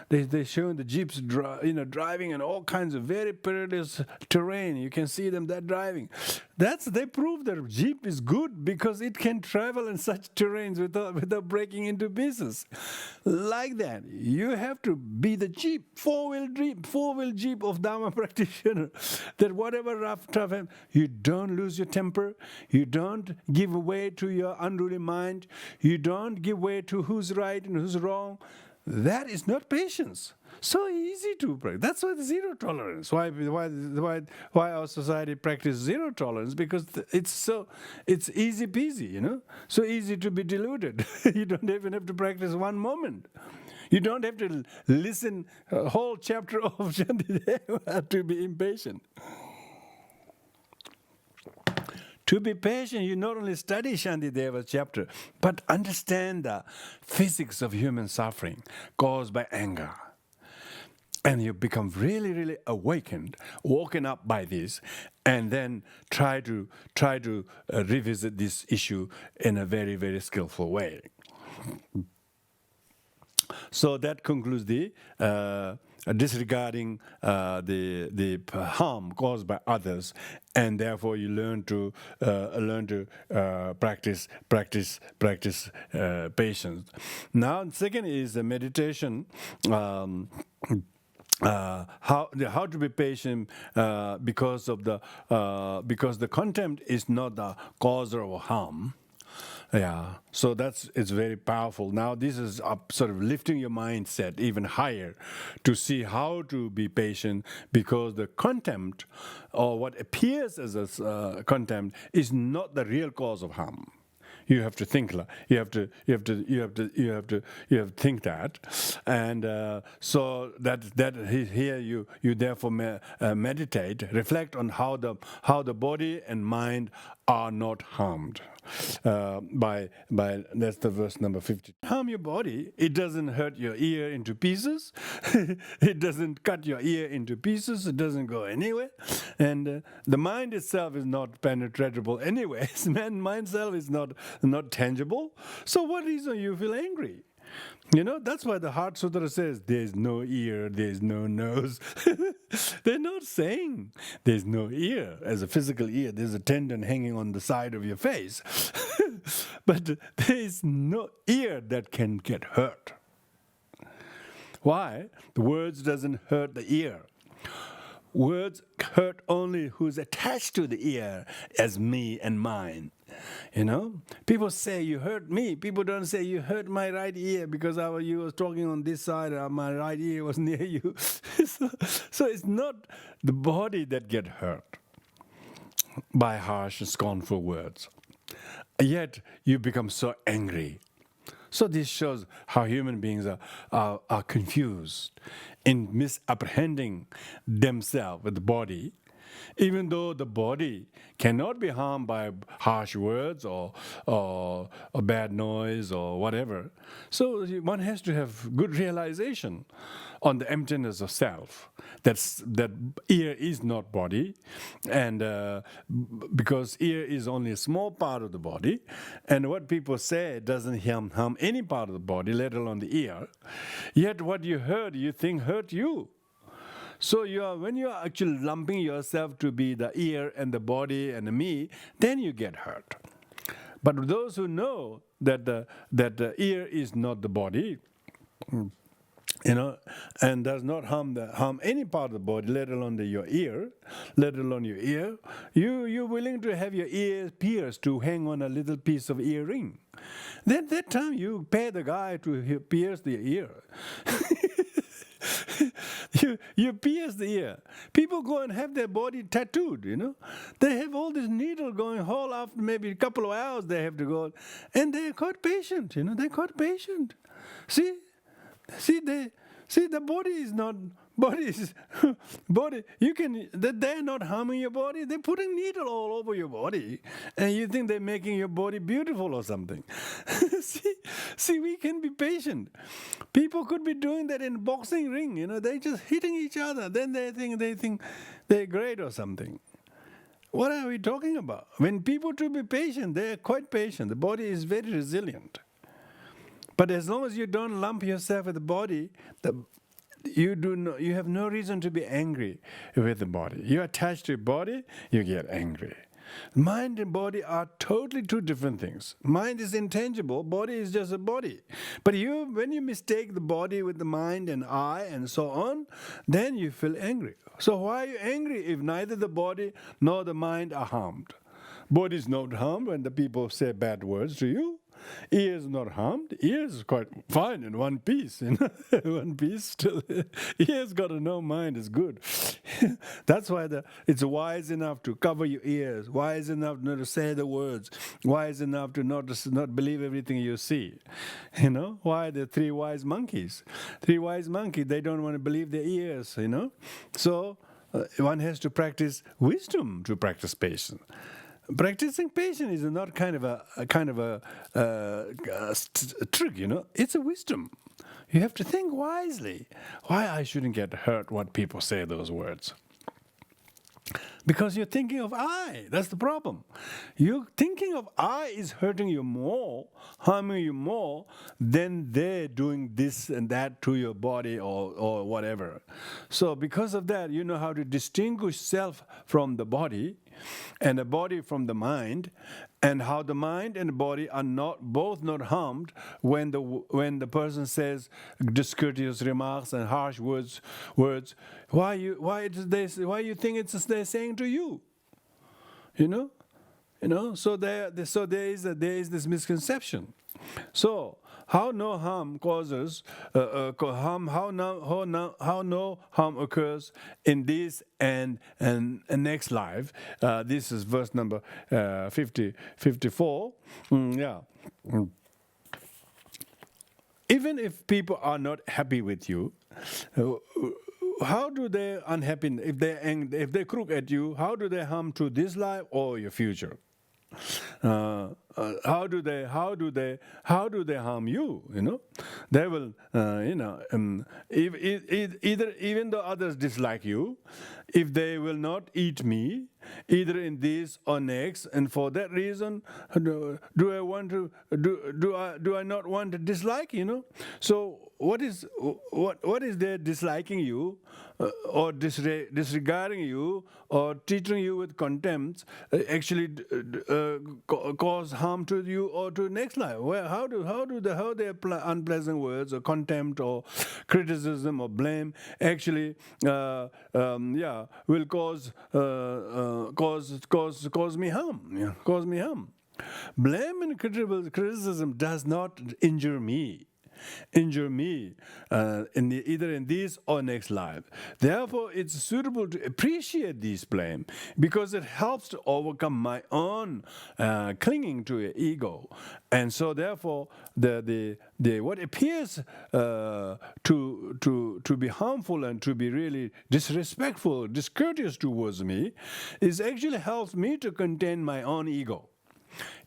They show the jeeps driving in all kinds of very perilous terrain. You can see them driving. They prove that jeep is good because it can travel in such terrains without breaking into pieces. Like that, you have to be the jeep, four-wheel jeep of Dharma practitioner. That whatever rough, tough, you don't lose your temper. You don't give way to your unruly mind. You don't give way to who's right and who's wrong. That is not patience. So easy to practice. That's why the zero tolerance. Why our society practices zero tolerance? Because it's easy peasy, So easy to be deluded. You don't even have to practice one moment. You don't have to listen a whole chapter of Shantideva to be impatient. To be patient, you not only study Shantideva's chapter, but understand the physics of human suffering caused by anger. And you become really, really awakened, woken up by this, and then try to revisit this issue in a very, very skillful way. So that concludes the disregarding the harm caused by others, and therefore you learn to practice patience. Now, second is the meditation. how to be patient because the contempt is not the causer of harm. Yeah, so it's very powerful. Now this is sort of lifting your mindset even higher to see how to be patient, because the contempt, or what appears as a contempt, is not the real cause of harm. You have to think. You have to think that, and so that here you therefore meditate, reflect on how the body and mind are not harmed by that's the verse number 50. Harm your body. It doesn't hurt your ear into pieces. It doesn't cut your ear into pieces. It doesn't go anywhere, and the mind itself is not penetratable anyways. Mind self is not tangible. So what reason you feel angry? That's why the Heart Sutra says there's no ear, there's no nose. They're not saying there's no ear as a physical ear. There's a tendon hanging on the side of your face. But there is no ear that can get hurt. Why? The words doesn't hurt the ear. Words hurt only who's attached to the ear as me and mine. People say you hurt me. People don't say you hurt my right ear because you was talking on this side, my right ear was near you. So it's not the body that get hurt by harsh and scornful words. Yet you become so angry. So this shows how human beings are confused in misapprehending themselves with the body, even though the body cannot be harmed by harsh words or bad noise or whatever. So one has to have good realization on the emptiness of self. That ear is not body, and because ear is only a small part of the body, and what people say doesn't harm any part of the body, let alone the ear. Yet what you heard, you think hurt you. So when you are actually lumping yourself to be the ear and the body and the me, then you get hurt. But those who know that the ear is not the body, and does not harm any part of the body, let alone your ear, you're willing to have your ears pierced to hang on a little piece of earring. Then that time you pay the guy to pierce the ear. You pierce the ear. People go and have their body tattooed, They have all this needle going whole after maybe a couple of hours they have to go. And they're quite patient, They're quite patient. See, the body is not... Body, they're not harming your body. They're putting needle all over your body, and you think they're making your body beautiful or something. See, we can be patient. People could be doing that in boxing ring. They're just hitting each other. Then they think they're great or something. What are we talking about? When people to be patient, they're quite patient. The body is very resilient. But as long as you don't lump yourself with the body, you have no reason to be angry with the body. You're attached to your body, you get angry. Mind and body are totally two different things. Mind is intangible, body is just a body. But when you mistake the body with the mind and I and so on, then you feel angry. So why are you angry if neither the body nor the mind are harmed? Body is not harmed when the people say bad words to you. Ear is not harmed. Ear is quite fine in one piece. One piece still. Ear's got to know mind is good. That's why it's wise enough to cover your ears. Wise enough not to say the words. Wise enough to not believe everything you see. Why the three wise monkeys? Three wise monkeys. They don't want to believe their ears. So one has to practice wisdom to practice patience. Practicing patience is not kind of a trick, It's a wisdom. You have to think wisely. Why I shouldn't get hurt when people say those words? Because you're thinking of I. That's the problem. You're thinking of I is hurting you more, harming you more than they're doing this and that to your body or whatever. So because of that, you know how to distinguish self from the body and the body from the mind, and how the mind and the body are both not harmed when the person says discourteous remarks and harsh words. Why you think they're saying to you? So there is this misconception. So how no harm causes harm? How no harm occurs in this and next life? This is verse number 54. Even if people are not happy with you, how do they unhappy? If they crook at you, how do they harm to this life or your future? How do they harm you? They will, either even though others dislike you, if they will not eat me, either in this or next, and for that reason, do I not want to dislike? So what is their disliking you, or disregarding you, or treating you with contempt, actually cause harm to you or to next life? Well, how their unpleasant words or contempt or criticism or blame actually will cause me harm? Cause me harm. Blame and criticism does not injure me, either in this or next life. Therefore, it's suitable to appreciate this blame because it helps to overcome my own clinging to an ego. And so, therefore, the what appears to be harmful and to be really disrespectful, discourteous towards me, is actually helps me to contain my own ego.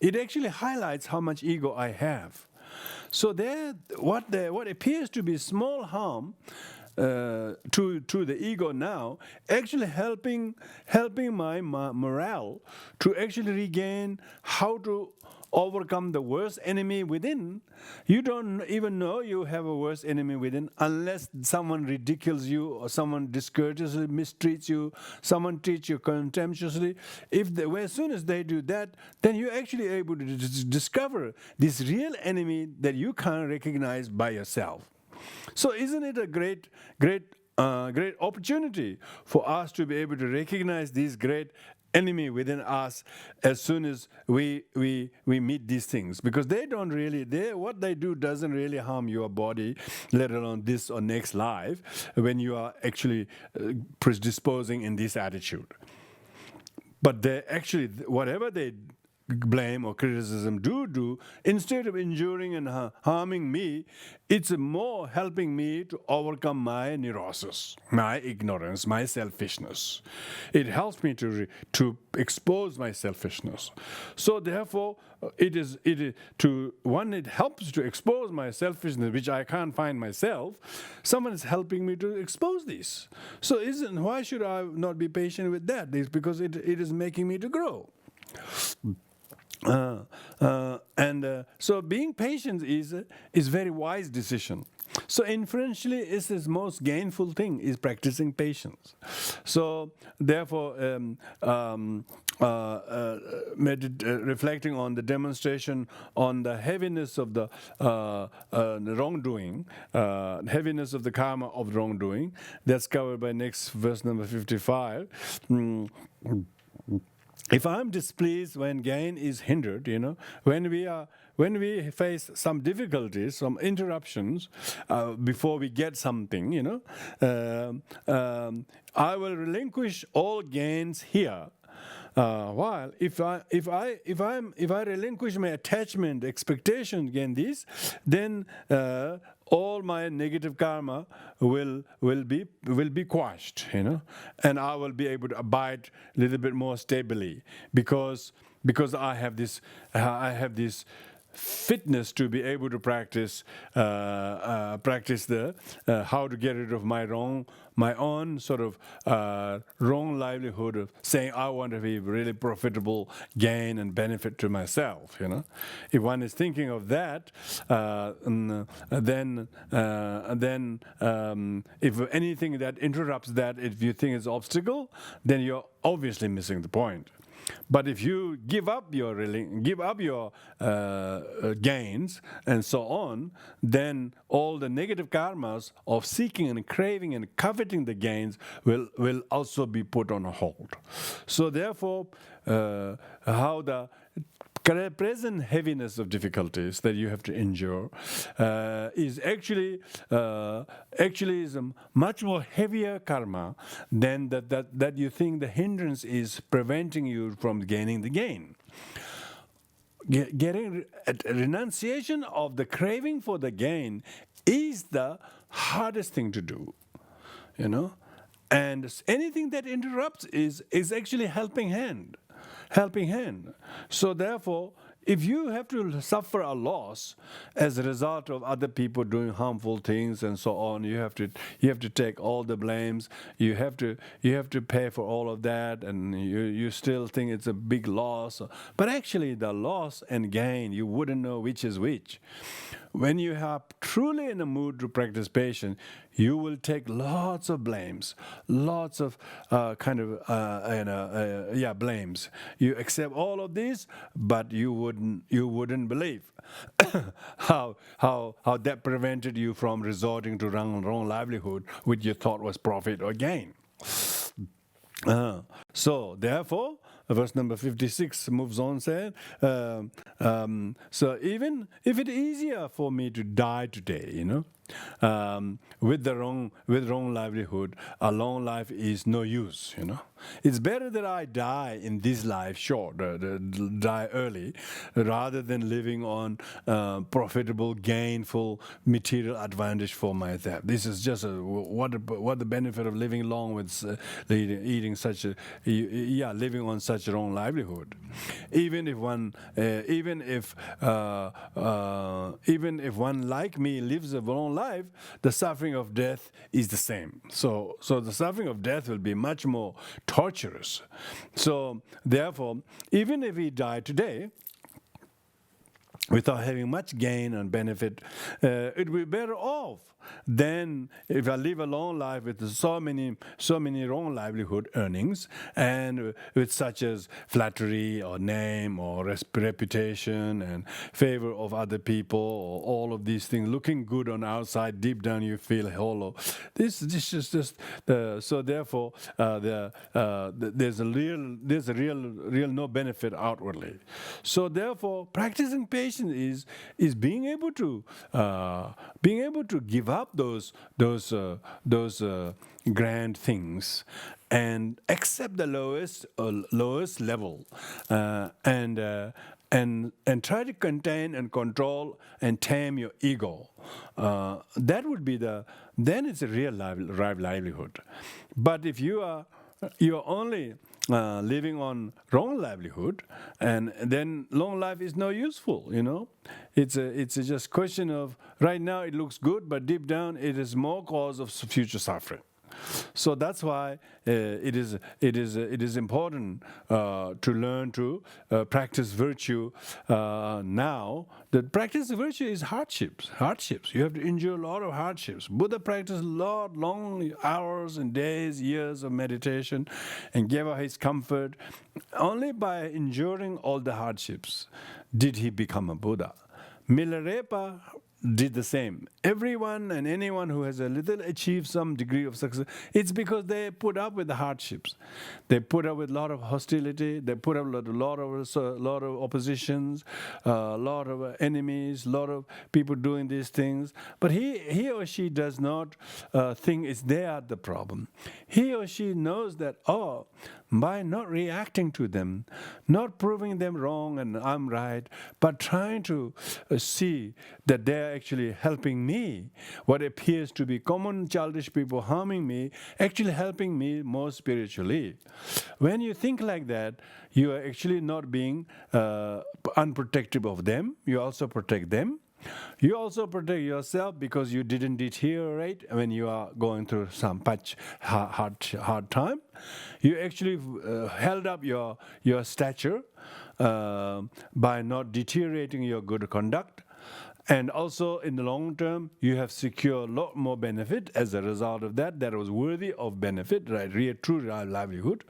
It actually highlights how much ego I have. So what appears to be small harm to the ego now, actually helping my morale to actually regain how to overcome the worst enemy within. You don't even know you have a worst enemy within unless someone ridicules you or someone discourteously mistreats you, someone treats you contemptuously. As soon as they do that, then you're actually able to discover this real enemy that you can't recognize by yourself. So isn't it a great opportunity for us to be able to recognize these great enemy within us as soon as we meet these things, because what they do doesn't really harm your body, let alone this or next life, when you are actually predisposing in this attitude. But they actually, whatever they blame or criticism do, instead of injuring and harming me, it's more helping me to overcome my neurosis, my ignorance, my selfishness. It helps me to expose my selfishness. So therefore, it helps to expose my selfishness, which I can't find myself. Someone is helping me to expose this. So why should I not be patient with that? It's because it is making me to grow. So being patient is very wise decision. So inferentially, it's the most gainful thing is practicing patience. So therefore, reflecting on the demonstration on the heaviness of the wrongdoing, heaviness of the karma of wrongdoing, that's covered by next verse number 55. If I'm displeased when gain is hindered, when we face some difficulties, some interruptions before we get something, I will relinquish all gains here. While if I relinquish my attachment, expectation against this, then all my negative karma will be quashed, and I will be able to abide a little bit more stably because I have this fitness to be able to practice the how to get rid of my own sort of wrong livelihood of saying I want to be really profitable, gain and benefit to myself. If one is thinking of that, then if anything that interrupts that, if you think it's obstacle, then you're obviously missing the point. But if you give up your gains and so on, then all the negative karmas of seeking and craving and coveting the gains will also be put on hold. So therefore, how the present heaviness of difficulties that you have to endure is actually is a much more heavier karma than that you think the hindrance is preventing you from gaining the gain. Getting renunciation of the craving for the gain is the hardest thing to do, and anything that interrupts is actually helping hand. So therefore, if you have to suffer a loss as a result of other people doing harmful things and so on, you have to take all the blames. You have to pay for all of that, and you still think it's a big loss. But actually, the loss and gain, you wouldn't know which is which. When you are truly in a mood to practice patience, you will take lots of blames, lots of blames. You accept all of these, but you wouldn't believe how that prevented you from resorting to wrong livelihood, which you thought was profit or gain. So therefore, verse number 56 moves on, saying, so even if it's easier for me to die today, with wrong livelihood, a long life is no use, It's better that I die in this life short, die early, rather than living on profitable, gainful material advantage for myself. This is just what the benefit of living long with living on such a wrong livelihood. Even if one like me lives a long life, the suffering of death is the same. So the suffering of death will be much more torturous. So therefore, even if we die today without having much gain and benefit, it will be better off than if I live a long life with so many wrong livelihood earnings, and with such as flattery or name or reputation and favor of other people, or all of these things, looking good on outside, deep down you feel hollow. This is just so therefore there's a real no benefit outwardly. So therefore, practicing patience is being able to give up those grand things and accept the lowest level, and try to contain and control and tame your ego. That would be then it's a real livelihood. But if you're only living on wrong livelihood, and then long life is no useful, It's a just question of right now it looks good, but deep down it is more cause of future suffering. So that's why it is important to learn to practice virtue now. The practice of virtue is hardships. You have to endure a lot of hardships. Buddha practiced a lot, long hours and days, years of meditation, and gave up his comfort. Only by enduring all the hardships did he become a Buddha. Milarepa did the same. Everyone and anyone who has a little achieved some degree of success, it's because they put up with the hardships. They put up with a lot of hostility. They put up with a lot of oppositions, a lot of enemies, a lot of people doing these things. But he or she does not think it's they are the problem. He or she knows that, by not reacting to them, not proving them wrong and I'm right, but trying to see that they're actually helping me, what appears to be common childish people harming me, actually helping me more spiritually. When you think like that, you are actually not being unprotective of them. You also protect them. You also protect yourself because you didn't deteriorate when you are going through some hard time. You actually held up your stature by not deteriorating your good conduct. And also in the long term, you have secured a lot more benefit as a result of that was worthy of benefit, right? True livelihood.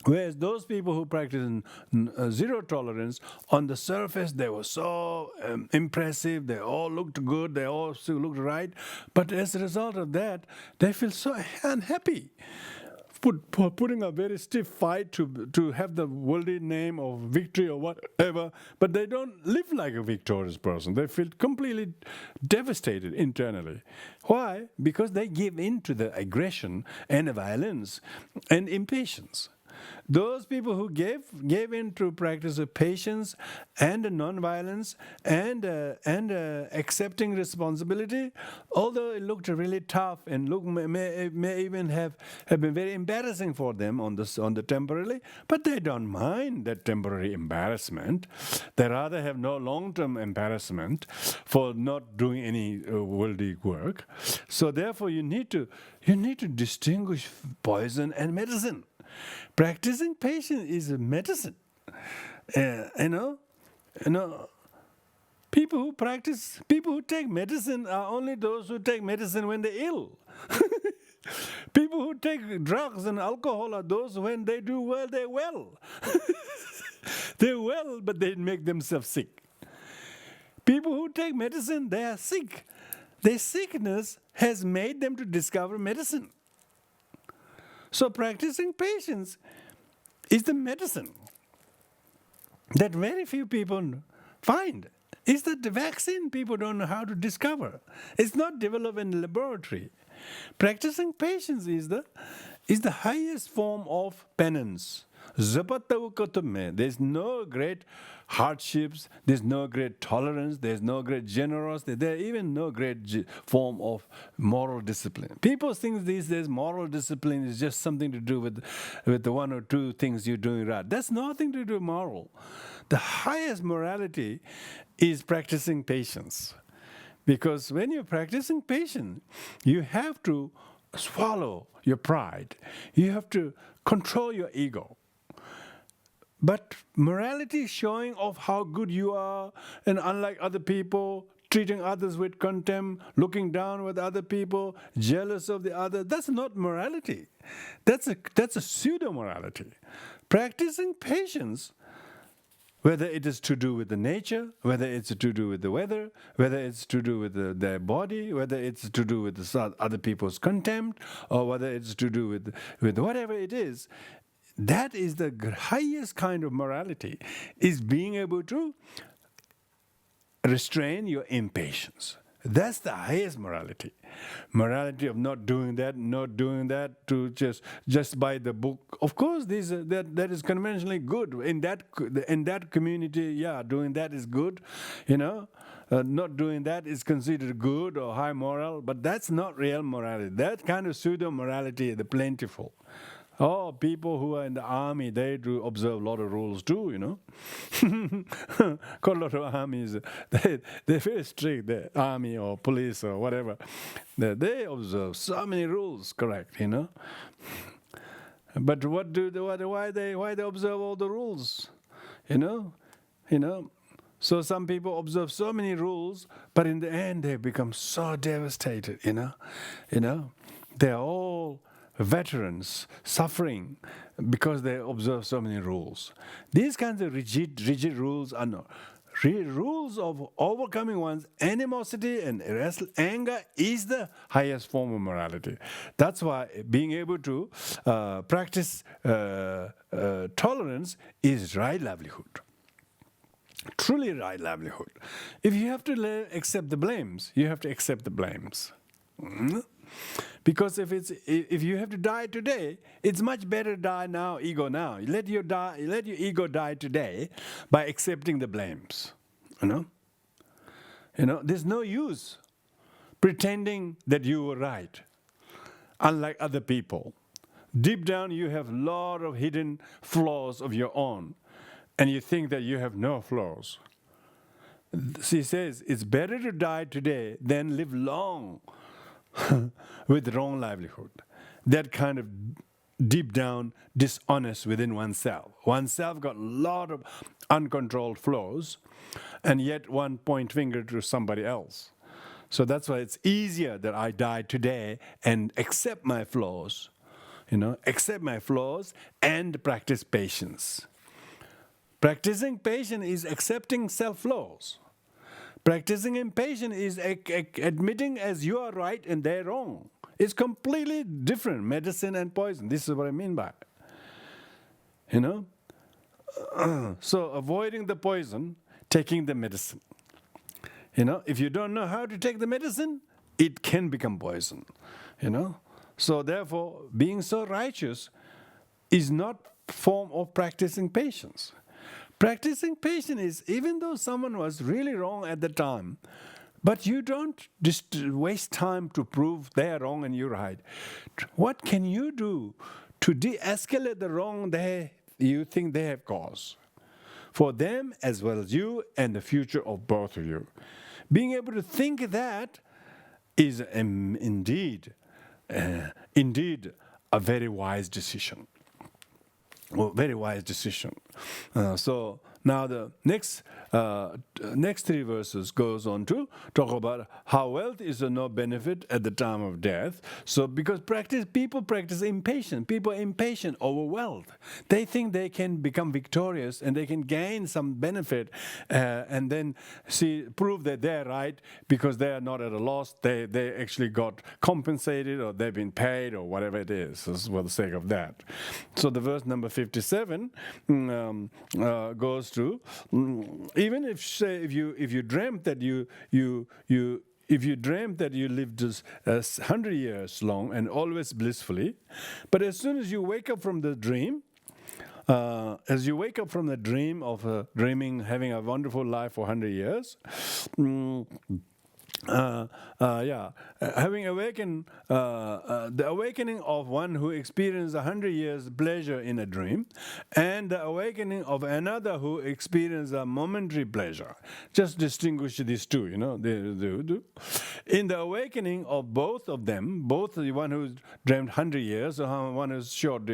Whereas those people who practice zero tolerance, on the surface they were so impressive, they all looked good, they all still looked right, but as a result of that, they feel so unhappy. Putting a very stiff fight to have the worldly name of victory or whatever, but they don't live like a victorious person. They feel completely devastated internally. Why? Because they give in to the aggression and the violence and impatience. Those people who gave in to practice of patience and non-violence and accepting responsibility, although it looked really tough and may even have been very embarrassing for them on the temporarily, but they don't mind that temporary embarrassment. They rather have no long-term embarrassment for not doing any worldly work. So therefore, you need to distinguish poison and medicine. Practicing patience is a medicine. People who take medicine are only those who take medicine when they're ill. People who take drugs and alcohol are those when they do well, they're well. They're well, but they make themselves sick. People who take medicine, they are sick. Their sickness has made them to discover medicine. So practicing patience is the medicine that very few people find. It's the vaccine people don't know how to discover. It's not developed in the laboratory. Practicing patience is the highest form of penance. There's no great hardships, there's no great tolerance, there's no great generosity, there's even no great form of moral discipline. People think these days moral discipline is just something to do with the one or two things you're doing right. That's nothing to do with moral. The highest morality is practicing patience. Because when you're practicing patience, you have to swallow your pride. You have to control your ego. But morality showing of how good you are, and unlike other people, treating others with contempt, looking down with other people, jealous of the other, that's not morality. That's a pseudo-morality. Practicing patience, whether it is to do with the nature, whether it's to do with the weather, whether it's to do with their body, whether it's to do with other people's contempt, or whether it's to do with whatever it is, that is the highest kind of morality, is being able to restrain your impatience. That's the highest morality. Morality of not doing that, to just by the book. Of course, that is conventionally good. In that community, yeah, doing that is good, not doing that is considered good or high moral, but that's not real morality. That kind of pseudo-morality, the plentiful. Oh, people who are in the army, they do observe a lot of rules too, Got a lot of armies, they're very strict, the army or police or whatever. They observe so many rules, correct, But why they observe all the rules, So some people observe so many rules, but in the end they become so devastated, They're all veterans suffering because they observe so many rules. These kinds of rigid rules are not. Rules of overcoming one's animosity and anger is the highest form of morality. That's why being able to practice tolerance is right livelihood. Truly right livelihood. If you have to accept the blames, you have to accept the blames. Because if you have to die today, it's much better to die now, ego now. Let your ego die today by accepting the blames. There's no use pretending that you were right, unlike other people. Deep down, you have a lot of hidden flaws of your own, and you think that you have no flaws. She says it's better to die today than live long with wrong livelihood. That kind of deep down dishonest within oneself. Oneself got a lot of uncontrolled flaws, and yet one point finger to somebody else. So that's why it's easier that I die today and accept my flaws, accept my flaws and practice patience. Practicing patience is accepting self-flaws. Practicing impatience is admitting as you are right and they're wrong. It's completely different, medicine and poison. This is what I mean by it. So avoiding the poison, taking the medicine. If you don't know how to take the medicine, it can become poison. So therefore, being so righteous is not form of practicing patience. Practicing patience is, even though someone was really wrong at the time, but you don't just waste time to prove they are wrong and you're right. What can you do to de-escalate the wrong you think they have caused? For them as well as you and the future of both of you. Being able to think that is indeed a very wise decision. Very wise decision. So now the next 3 verses goes on to talk about how wealth is of no benefit at the time of death. So because people practice impatience. People are impatient over wealth. They think they can become victorious and they can gain some benefit and then prove that they're right because they are not at a loss. They actually got compensated or they've been paid or whatever it is for the sake of that. So the verse number 57 goes to even if you dreamt that if you dreamt that you lived 100 years long and always blissfully, but as soon as you wake up from the dream, of dreaming having a wonderful life for 100 years, having awakened, the awakening of one who experienced 100 years pleasure in a dream, and the awakening of another who experienced a momentary pleasure. Just distinguish these two, In the awakening of both of them, both the one who dreamed 100 years or one who's short,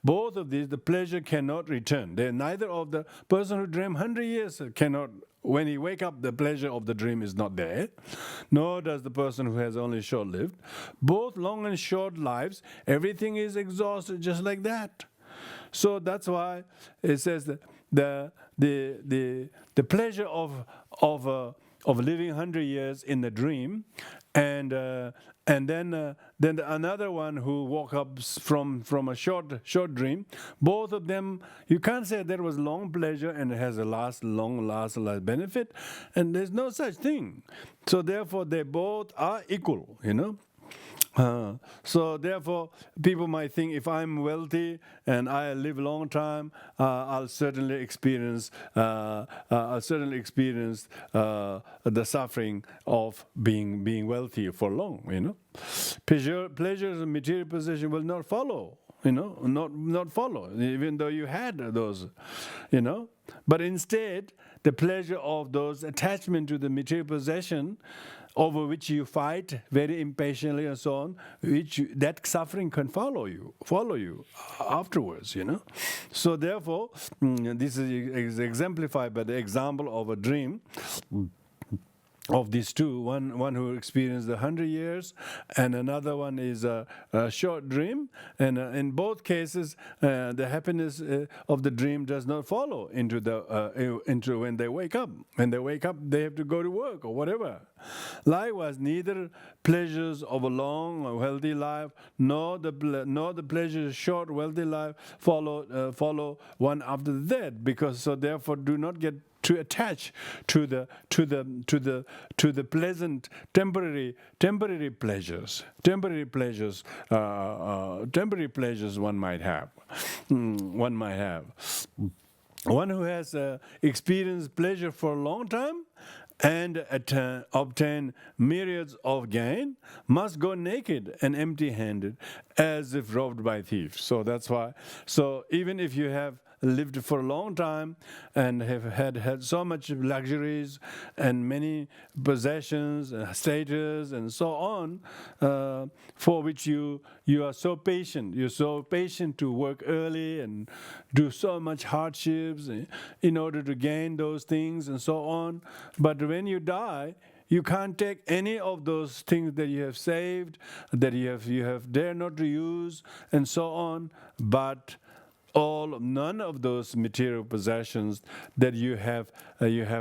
both of these, the pleasure cannot return. Neither of the person who dreamed 100 years cannot. When he wake up, the pleasure of the dream is not there, nor does the person who has only short-lived. Both long and short lives, everything is exhausted just like that. So that's why it says that the pleasure of living 100 years in the dream, and then another one who woke up from a short dream. Both of them, you can't say there was long pleasure and it has a long benefit, and there's no such thing. So therefore, they both are equal. So therefore, people might think if I'm wealthy and I live a long time, I'll certainly experience the suffering of being wealthy for long. Pleasures and material possession will not follow. Not follow, even though you had those. But instead, the pleasure of those attachment to the material possession, over which you fight very impatiently and so on, that suffering can follow you afterwards, So therefore, this is exemplified by the example of a dream of these two, one who experienced 100 years, and another one is a short dream. And in both cases, the happiness of the dream does not follow into when they wake up. When they wake up, they have to go to work or whatever. Likewise, neither pleasures of a long or healthy life nor the pleasures of short wealthy life follow one after the dead. Because so therefore, do not get too attached to the pleasant temporary pleasures one might have. One who has experienced pleasure for a long time and obtain myriads of gain must go naked and empty-handed as if robbed by thieves. So that's why. So even if you have lived for a long time and have had so much luxuries and many possessions and status and so on, for which you are so patient. You're so patient to work early and do so much hardships in order to gain those things and so on. But when you die, You can't take any of those things that you have saved, that you have dared not to use, and so on. But none of those material possessions that you have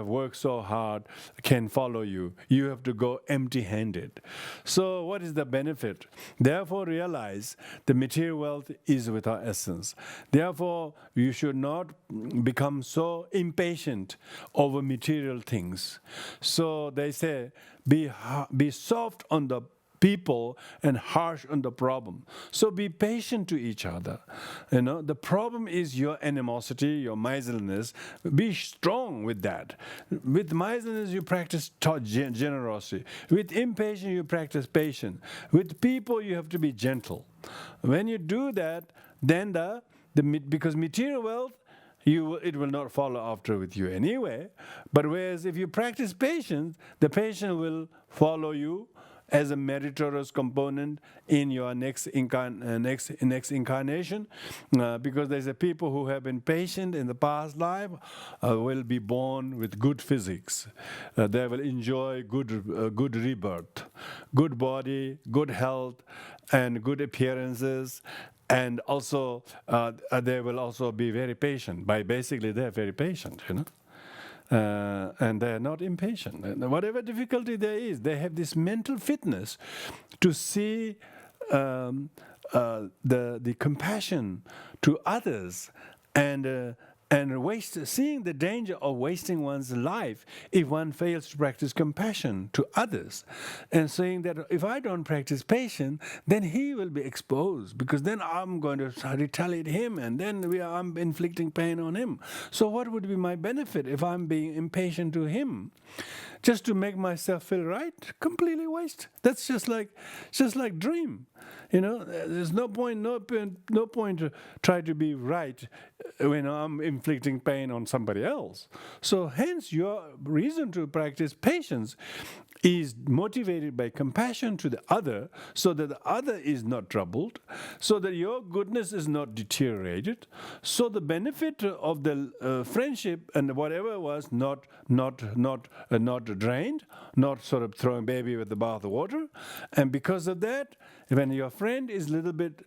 worked so hard can follow you. You have to go empty-handed. So what is the benefit? Therefore realize the material wealth is without essence. Therefore you should not become so impatient over material things. So they say, be soft on the people and harsh on the problem. So be patient to each other. The problem is your animosity, your miserliness. Be strong with that. With miserliness, you practice generosity. With impatience, you practice patience. With people, you have to be gentle. When you do that, then because material wealth, it will not follow after with you anyway. But whereas if you practice patience, the patience will follow you as a meritorious component in your next incarnation, because there's a people who have been patient in the past life will be born with good physics. They will enjoy good rebirth, good body, good health, and good appearances. And also, they will also be very patient. Basically, they're very patient, and they're not impatient. And whatever difficulty there is, they have this mental fitness to see the compassion to others and seeing the danger of wasting one's life if one fails to practice compassion to others, and saying that if I don't practice patience, then he will be exposed, because then I'm going to retaliate him, and then I'm inflicting pain on him. So what would be my benefit if I'm being impatient to him? Just to make myself feel right? Completely waste. That's just like dream. There's no point to try to be right when I'm inflicting pain on somebody else. So hence your reason to practice patience is motivated by compassion to the other, so that the other is not troubled, so that your goodness is not deteriorated, so the benefit of the friendship and whatever was not drained, not sort of throwing baby with the bath of water. And because of that, when your friend is a little bit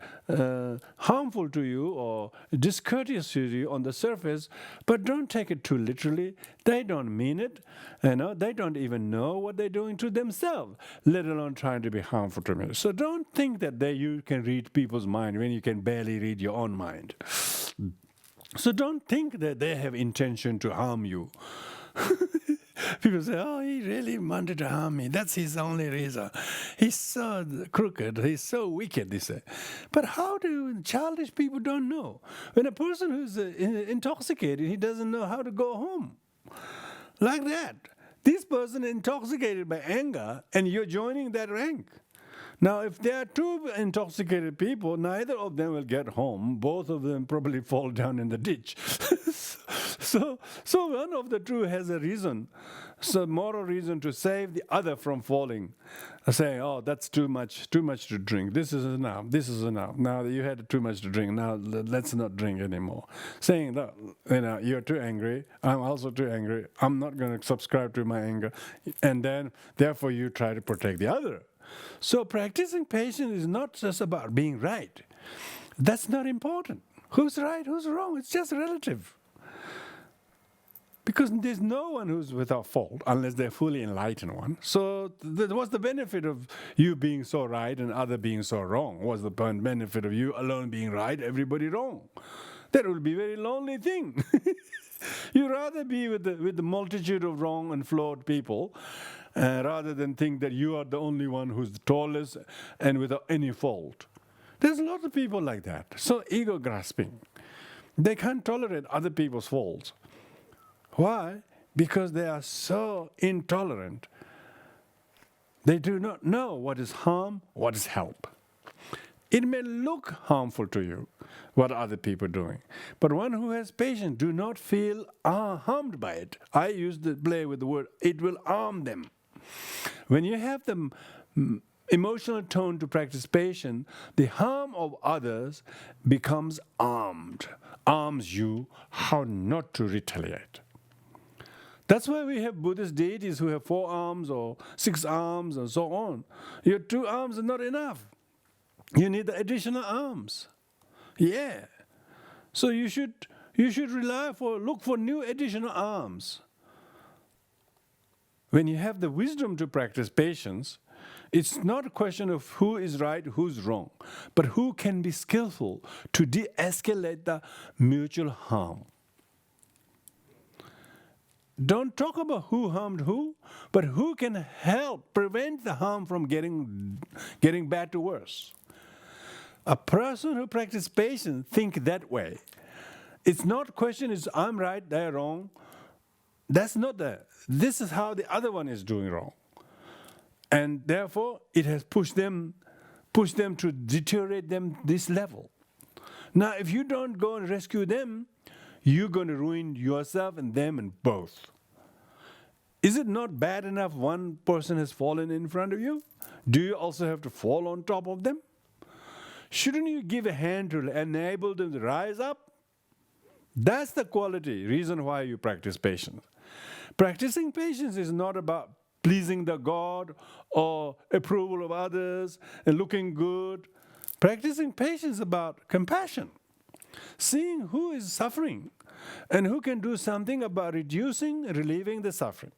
harmful to you or discourteous to you on the surface, but don't take it too literally. They don't mean it. They don't even know what they're doing to themselves, let alone trying to be harmful to me. So don't think that you can read people's mind when you can barely read your own mind. So don't think that they have intention to harm you. People say, oh, he really wanted to harm me. That's his only reason. He's so crooked. He's so wicked, they say. But how do childish people don't know? When a person who's intoxicated, he doesn't know how to go home. Like that. This person intoxicated by anger, and you're joining that rank. Now, if there are two intoxicated people, neither of them will get home. Both of them probably fall down in the ditch. So one of the two has a reason, moral reason to save the other from falling. Saying, oh, that's too much to drink. This is enough. Now that you had too much to drink, now let's not drink anymore. Saying that, you're too angry. I'm also too angry. I'm not going to subscribe to my anger. And then, therefore, you try to protect the other. So practicing patience is not just about being right. That's not important. Who's right, who's wrong? It's just relative. Because there's no one who's without fault unless they're fully enlightened one. So what's the benefit of you being so right and other being so wrong? What's the benefit of you alone being right, everybody wrong? That would be a very lonely thing. You'd rather be with the multitude of wrong and flawed people rather than think that you are the only one who's the tallest and without any fault. There's a lot of people like that. So ego grasping. They can't tolerate other people's faults. Why? Because they are so intolerant. They do not know what is harm, what is help. It may look harmful to you, what other people are doing. But one who has patience do not feel harmed by it. I use the play with the word, it will harm them. When you have the emotional tone to practice patience, the harm of others becomes arms you how not to retaliate. That's why we have Buddhist deities who have 4 arms or 6 arms and so on. Your 2 arms are not enough. You need the additional arms. Yeah. So you should look for new additional arms. When you have the wisdom to practice patience, it's not a question of who is right, who's wrong, but who can be skillful to de-escalate the mutual harm. Don't talk about who harmed who, but who can help prevent the harm from getting bad to worse. A person who practices patience think that way. It's not question is I'm right, they're wrong. That's not this is how the other one is doing wrong. And therefore, it has pushed them to deteriorate them this level. Now, if you don't go and rescue them, you're going to ruin yourself and them and both. Is it not bad enough one person has fallen in front of you? Do you also have to fall on top of them? Shouldn't you give a hand to enable them to rise up? That's the reason why you practice patience. Practicing patience is not about pleasing the God or approval of others and looking good. Practicing patience is about compassion, seeing who is suffering and who can do something about reducing, relieving the suffering.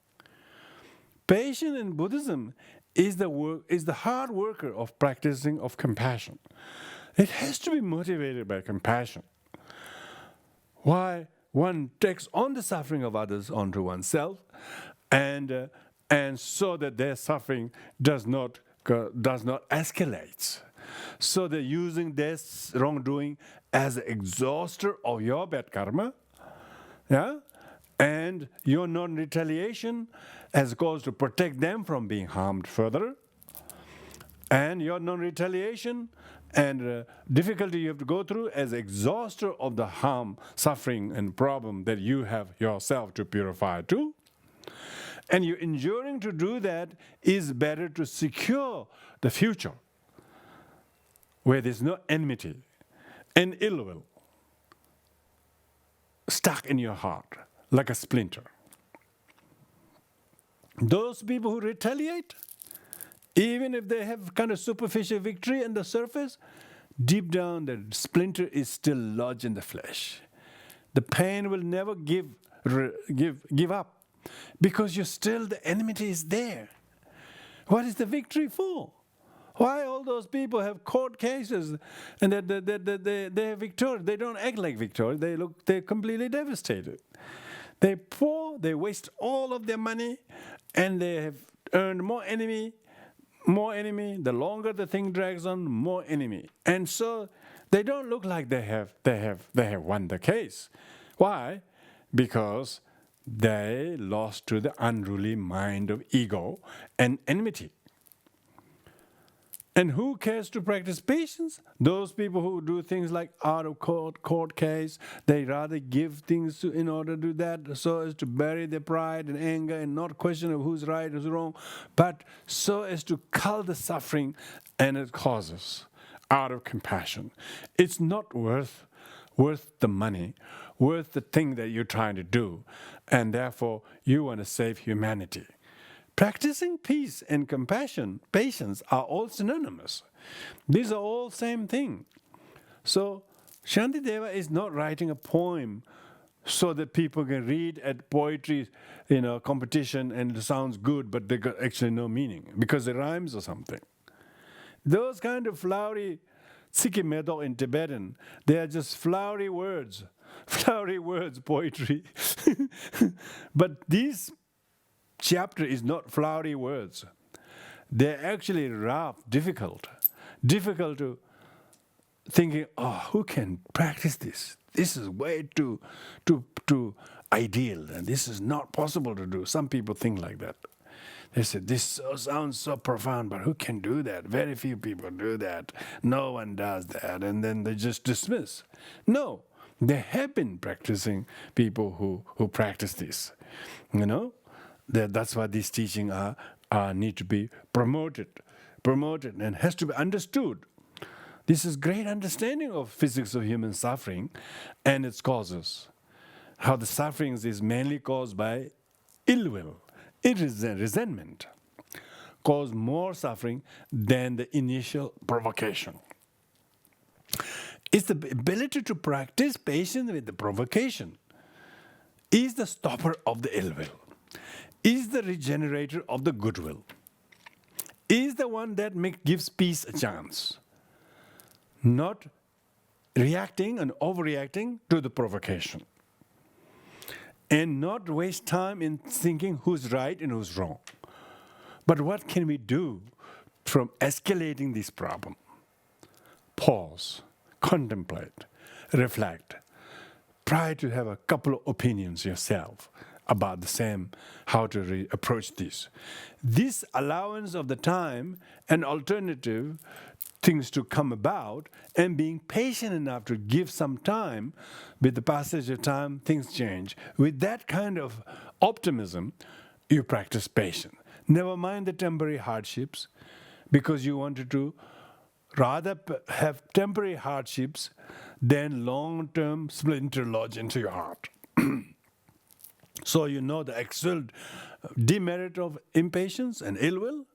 Patience in Buddhism is the hard worker of practicing of compassion. It has to be motivated by compassion. Why one takes on the suffering of others onto oneself, and so that their suffering does not escalate. So they're using this wrongdoing as an exhauster of your bad karma, yeah, and your non-retaliation as a cause to protect them from being harmed further, and your non-retaliation and difficulty you have to go through as exhauster of the harm, suffering, and problem that you have yourself to purify too. And you enduring to do that is better to secure the future where there's no enmity and ill will stuck in your heart like a splinter. Those people who retaliate, even if they have kind of superficial victory on the surface, deep down the splinter is still lodged in the flesh. The pain will never give up because the enmity is there. What is the victory for? Why all those people have court cases and that they have victory? They don't act like victory. They're completely devastated. They're poor, they waste all of their money, and they have earned more enemy. The longer the thing drags on, more enemy. And so they don't look like they have won the case. Why? Because they lost to the unruly mind of ego and enmity. And who cares to practice patience? Those people who do things like out of court case, they rather give things in order to do that so as to bury their pride and anger and not question of who's right, who's wrong, but so as to cull the suffering and its causes out of compassion. It's not worth the money, worth the thing that you're trying to do, and therefore you want to save humanity. Practicing peace and compassion, patience are all synonymous. These are all same thing. So Shantideva is not writing a poem so that people can read at poetry, competition and it sounds good, but they got actually no meaning because it rhymes or something. Those kind of flowery tsikimedo in Tibetan, they are just flowery words, poetry. But these chapter is not flowery words. They're actually rough, difficult to thinking, who can practice this? This is way too ideal, and this is not possible to do. Some people think like that. They say, this sounds so profound, but who can do that? Very few people do that. No one does that. And then they just dismiss. No, there have been practicing people who practice this, That's why these teachings need to be promoted and has to be understood. This is great understanding of physics of human suffering and its causes. How the suffering is mainly caused by ill will, resentment, cause more suffering than the initial provocation. It's the ability to practice patience with the provocation is the stopper of the ill will, is the regenerator of the goodwill, is the one that gives peace a chance, not reacting and overreacting to the provocation, and not waste time in thinking who's right and who's wrong. But what can we do from escalating this problem? Pause, contemplate, reflect. Try to have a couple of opinions yourself about the same, how to approach this. This allowance of the time and alternative things to come about, and being patient enough to give some time, with the passage of time, things change. With that kind of optimism, you practice patience. Never mind the temporary hardships, because you wanted to rather have temporary hardships than long-term splinter lodge into your heart. So you know the actual demerit of impatience and ill will,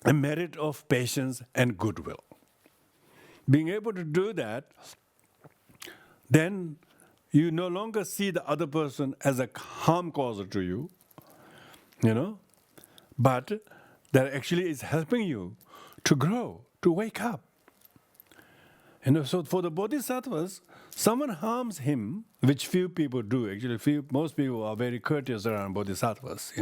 a merit of patience and goodwill. Being able to do that, then you no longer see the other person as a harm causer to you, but that actually is helping you to grow, to wake up. So for the Bodhisattvas, someone harms him, which few people do. Actually, most people are very courteous around Bodhisattvas,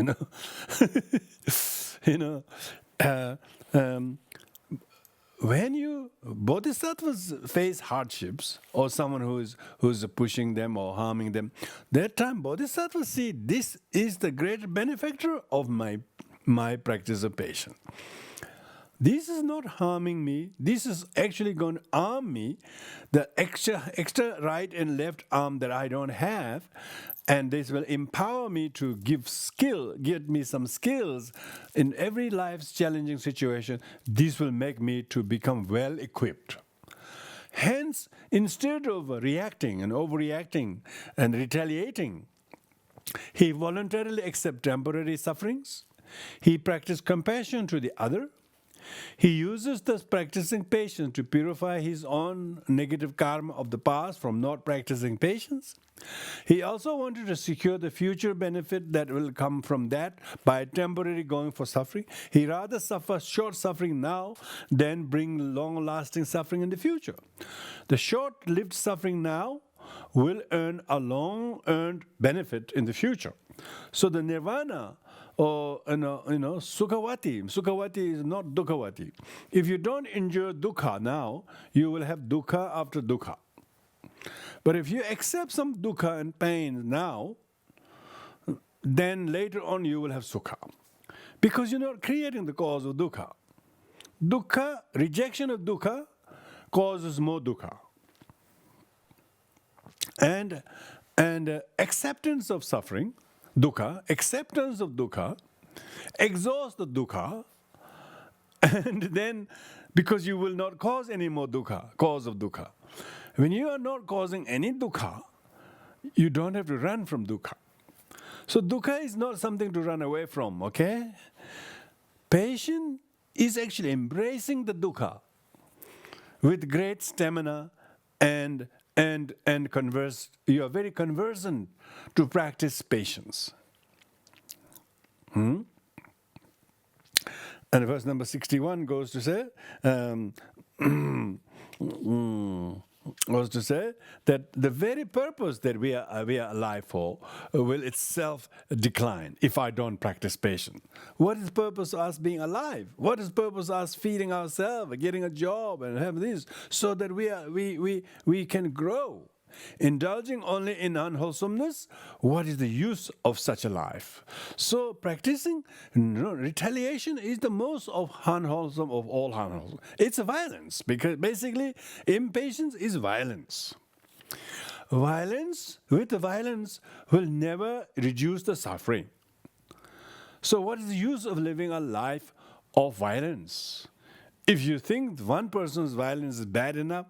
when Bodhisattvas face hardships, or someone who's pushing them or harming them, that time Bodhisattvas see this is the great benefactor of my practice of patience. This is not harming me. This is actually going to arm me, the extra right and left arm that I don't have, and this will empower me to give me some skills in every life's challenging situation. This will make me to become well equipped. Hence, instead of reacting and overreacting and retaliating, he voluntarily accepts temporary sufferings. He practices compassion to the other. He uses this practicing patience to purify his own negative karma of the past from not practicing patience. He also wanted to secure the future benefit that will come from that by temporarily going for suffering. He rather suffer short suffering now than bring long-lasting suffering in the future. The short-lived suffering now will earn a long-earned benefit in the future. So the nirvana, or Sukhavati. Sukhavati is not Dukhavati. If you don't endure dukkha now, you will have dukkha after dukkha. But if you accept some dukkha and pain now, then later on you will have sukha. Because you're not creating the cause of dukkha. Dukkha, rejection of dukkha, causes more dukkha. And acceptance of suffering, dukkha, acceptance of dukkha, exhaust the dukkha, and then, because you will not cause any more dukkha, cause of dukkha. When you are not causing any dukkha, you don't have to run from dukkha. So dukkha is not something to run away from, okay? Patience is actually embracing the dukkha with great stamina and converse. You are very conversant to practice patience. And verse number 61 goes to say, that the very purpose that we are alive for will itself decline if I don't practice patience. What is the purpose of us being alive? What is the purpose of us feeding ourselves, getting a job, and having this, so that we can grow? Indulging only in unwholesomeness, what is the use of such a life? So practicing retaliation is the most unwholesome of all unwholesome. It's a violence, because basically impatience is violence. Violence will never reduce the suffering. So what is the use of living a life of violence? If you think one person's violence is bad enough,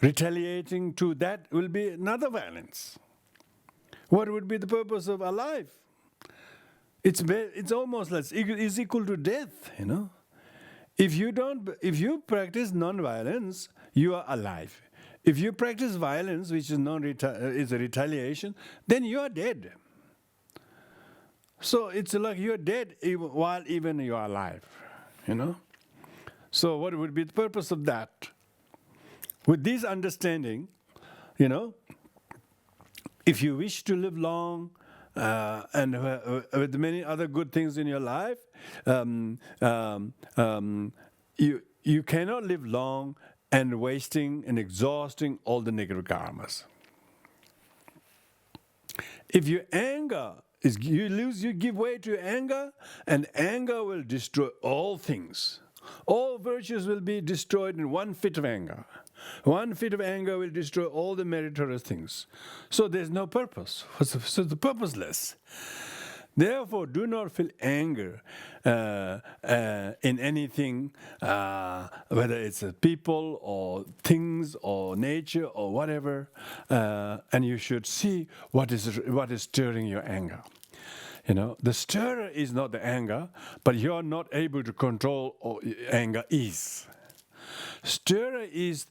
retaliating to that will be another violence. What would be the purpose of our life? It's almost like is equal to death, you know. If you practice non-violence, you are alive. If you practice violence, which is a retaliation, then you are dead. So it's like you're dead while even you are alive, you know. So what would be the purpose of that? With this understanding, you know, if you wish to live long and with many other good things in your life, you cannot live long and wasting and exhausting all the negative karmas. If your anger you give way to anger, and anger will destroy all things. All virtues will be destroyed in one fit of anger. One fit of anger will destroy all the meritorious things. So there's no purpose. So it's purposeless. Therefore, do not feel anger in anything, whether it's people or things or nature or whatever, and you should see what is stirring your anger. You know, the stirrer is not the anger, but you're not able to control or anger is. Stirrer is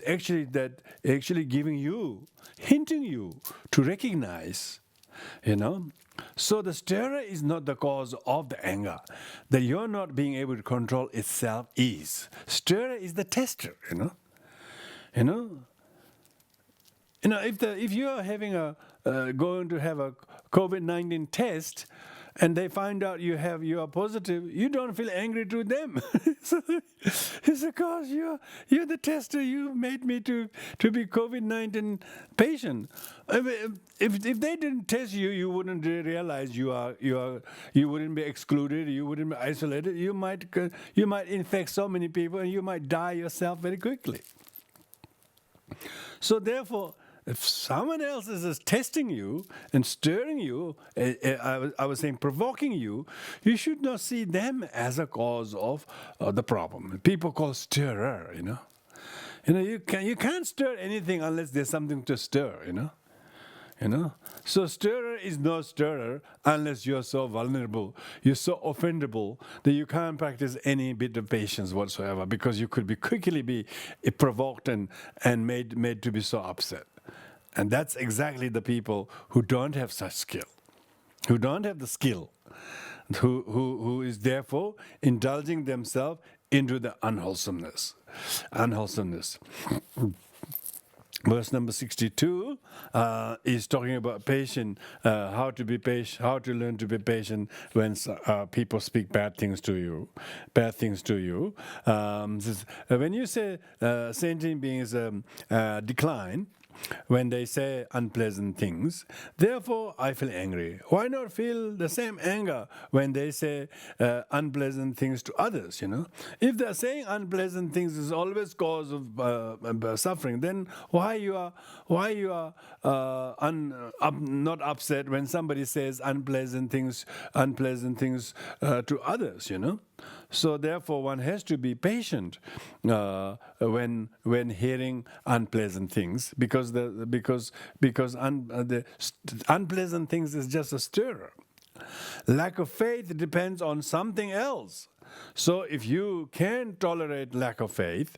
actually giving you, hinting you to recognize, you know. So the stirrer is not the cause of the anger. That you're not being able to control itself is. Stirrer is the tester, you know. You know, if you are having going to have a COVID-19 test, and they find out you are positive, you don't feel angry to them. It's because you're the tester. You made me to be COVID-19 patient. If they didn't test you, you wouldn't realize you wouldn't be excluded. You wouldn't be isolated. You might infect so many people, and you might die yourself very quickly. So therefore, if someone else is testing you and stirring you, I was saying provoking you, you should not see them as a cause of the problem. People call stirrer, you know. You can't stir anything unless there's something to stir, you know. So stirrer is no stirrer unless you're so vulnerable, you're so offendable that you can't practice any bit of patience whatsoever, because you could quickly be provoked and made to be so upset. And that's exactly the people who don't have such skill, who don't have the skill, who is therefore indulging themselves into the unwholesomeness. Verse number 62 is talking about patient, how to be patient, how to learn to be patient when people speak bad things to you. When you say sentient beings decline, when they say unpleasant things, therefore I feel angry. Why not feel the same anger when they say unpleasant things to others, you know? If they're saying unpleasant things is always cause of suffering, then why you are not upset when somebody says unpleasant things to others, you know? So therefore, one has to be patient when hearing unpleasant things, because the unpleasant things is just a stirrer. Lack of faith depends on something else. So if you can tolerate lack of faith,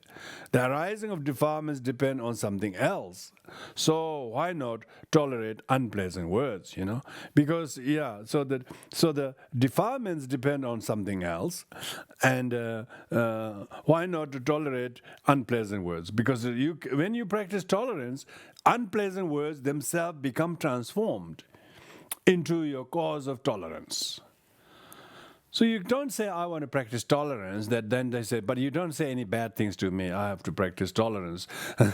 the arising of defilements depend on something else. So why not tolerate unpleasant words, you know? Because, so the defilements depend on something else, and why not to tolerate unpleasant words? Because when you practice tolerance, unpleasant words themselves become transformed into your cause of tolerance. So you don't say, I want to practice tolerance, that then they say, but you don't say any bad things to me, I have to practice tolerance.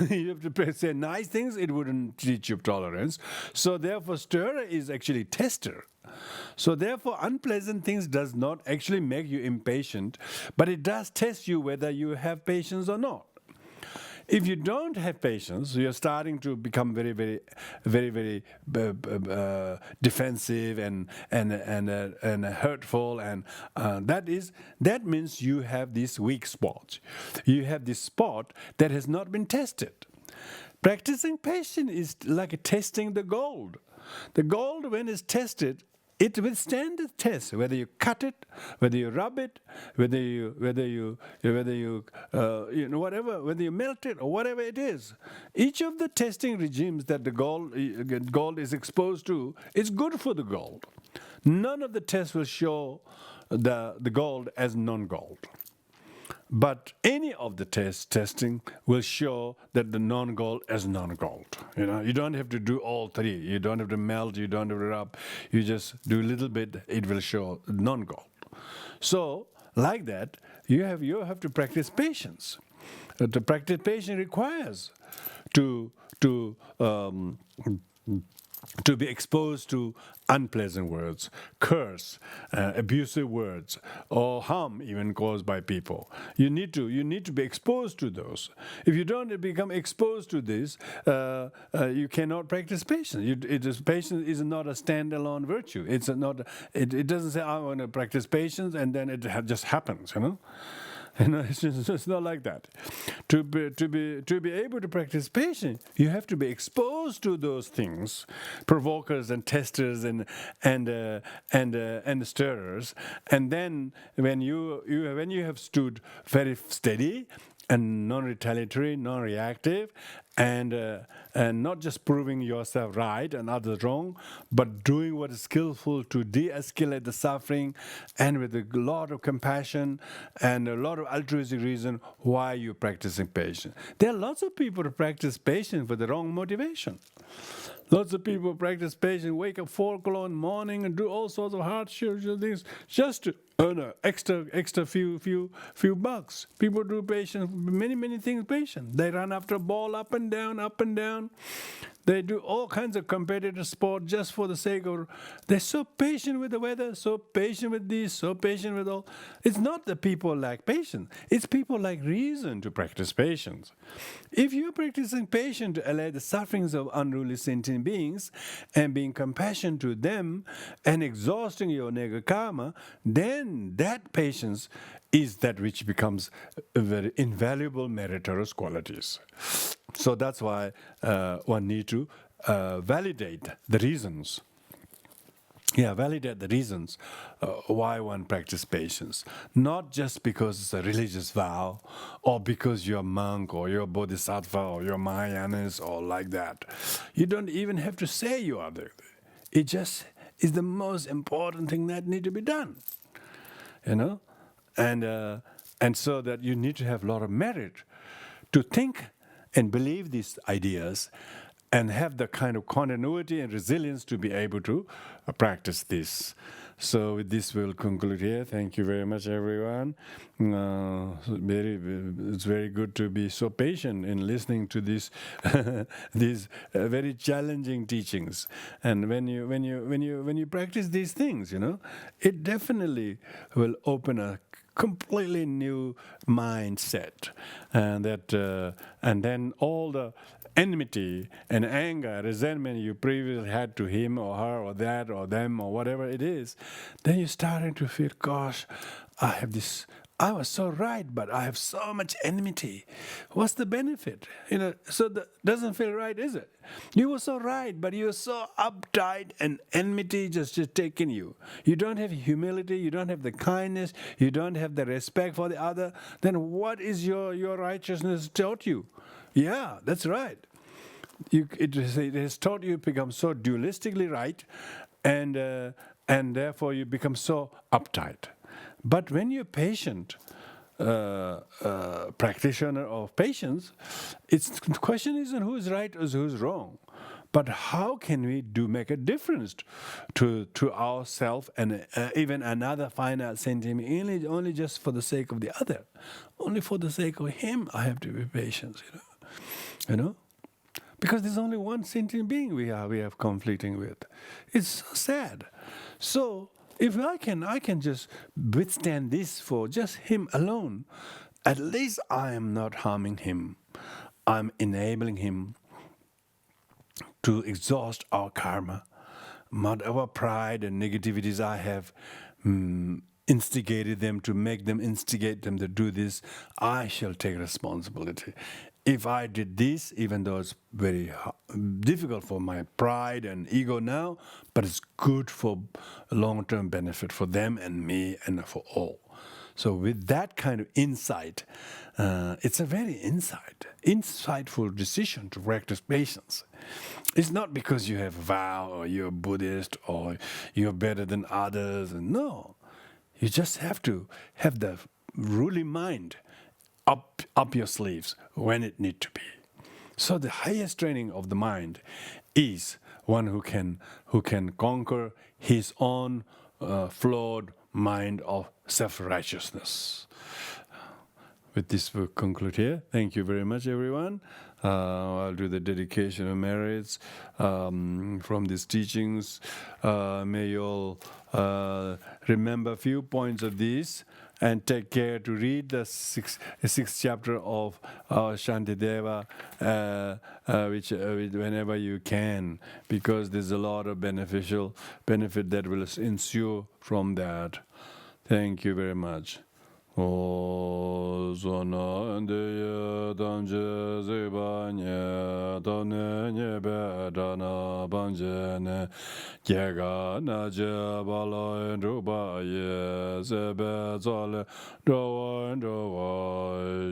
You have to say nice things, it wouldn't teach you tolerance. So therefore, stirrer is actually tester. So therefore, unpleasant things does not actually make you impatient, but it does test you whether you have patience or not. If you don't have patience, you're starting to become very, very, very, very defensive and hurtful, and that means you have this weak spot. You have this spot that has not been tested. Practicing patience is like testing the gold. The gold, when it's tested, it withstands the test. Whether you cut it, whether you rub it, whether you whatever, whether you melt it or whatever it is. Each of the testing regimes that the gold is exposed to is good for the gold. None of the tests will show the gold as non-gold. But any of the testing will show that the non-gold as non-gold. You don't have to do all three. You don't have to melt. You don't have to rub. You just do a little bit. It will show non-gold. So, like that, you have to practice patience. To practice patience requires to be exposed to unpleasant words, curse, abusive words, or harm even caused by people. You need to be exposed to those. If you don't become exposed to this, you cannot practice patience. Patience is not a standalone virtue. It's not. It doesn't say I want to practice patience and then it just happens. It's not like that. To be able to practice patience, you have to be exposed to those things, provokers and testers and stirrers, and then when you have stood very steady and non-retaliatory, non-reactive, and not just proving yourself right and others wrong, but doing what is skillful to de-escalate the suffering, and with a lot of compassion and a lot of altruistic reason why you're practicing patience. There are lots of people who practice patience for the wrong motivation. Lots of people practice patience, wake up 4 o'clock in the morning and do all sorts of hardship things just to earn an extra few bucks. People do patience, many things patient. They run after a ball up and down. They do all kinds of competitive sport just for the sake of. They're so patient with the weather, so patient with this, so patient with all. It's not that people lack patience. It's people lack reason to practice patience. If you're practicing patience to allay the sufferings of unruly sentient beings and being compassionate to them and exhausting your negative karma, then that patience is that which becomes a very invaluable meritorious qualities. So that's why one needs to validate the reasons. Validate the reasons why one practices patience. Not just because it's a religious vow, or because you're a monk, or you're a Bodhisattva, or you're Mahayanas, or like that. You don't even have to say you are there. It just is the most important thing that needs to be done. And so that you need to have a lot of merit to think and believe these ideas and have the kind of continuity and resilience to be able to practice this. So with this, we'll conclude here. Thank you very much, everyone. It's very good to be so patient in listening to these very challenging teachings. And when you practice these things, it definitely will open a completely new mindset, and then all the enmity and anger, resentment you previously had to him or her or that or them or whatever it is, then you're starting to feel, gosh, I was so right, but I have so much enmity. What's the benefit? So that doesn't feel right, is it? You were so right, but you were so uptight and enmity just taking you. You don't have humility, you don't have the kindness, you don't have the respect for the other. Then what is your righteousness taught you? Yeah, that's right. It has taught you to become so dualistically right, and therefore you become so uptight. But when you're patient, practitioner of patience, the question isn't who's right or who's wrong, but how can we make a difference to ourselves and even another finite sentient, only just for the sake of the other, only for the sake of him. I have to be patient, because there's only one sentient being we have conflicting with. It's so sad. So if I can just withstand this for just him alone, at least I am not harming him. I'm enabling him to exhaust our karma. Whatever pride and negativities I have instigated them to make them instigate them to do this, I shall take responsibility. if I did this, even though it's very difficult for my pride and ego now, but it's good for long-term benefit for them and me and for all. So with that kind of insight, it's a very insightful decision to practice patience. It's not because you have a vow or you're Buddhist or you're better than others. No, you just have to have the ruling mind up your sleeves when it need to be. So the highest training of the mind is one who can conquer his own flawed mind of self-righteousness. With this, we'll conclude here. Thank you very much, everyone. I'll do the dedication of merits from these teachings. May you all remember a few points of these and take care to read the sixth chapter of Shantideva which whenever you can, because there's a lot of benefit that will ensue from that. Thank you very much. O zona ndeye danje zebanye done nyebe dana banjene jega na je balo nduba ye zebe zale dowa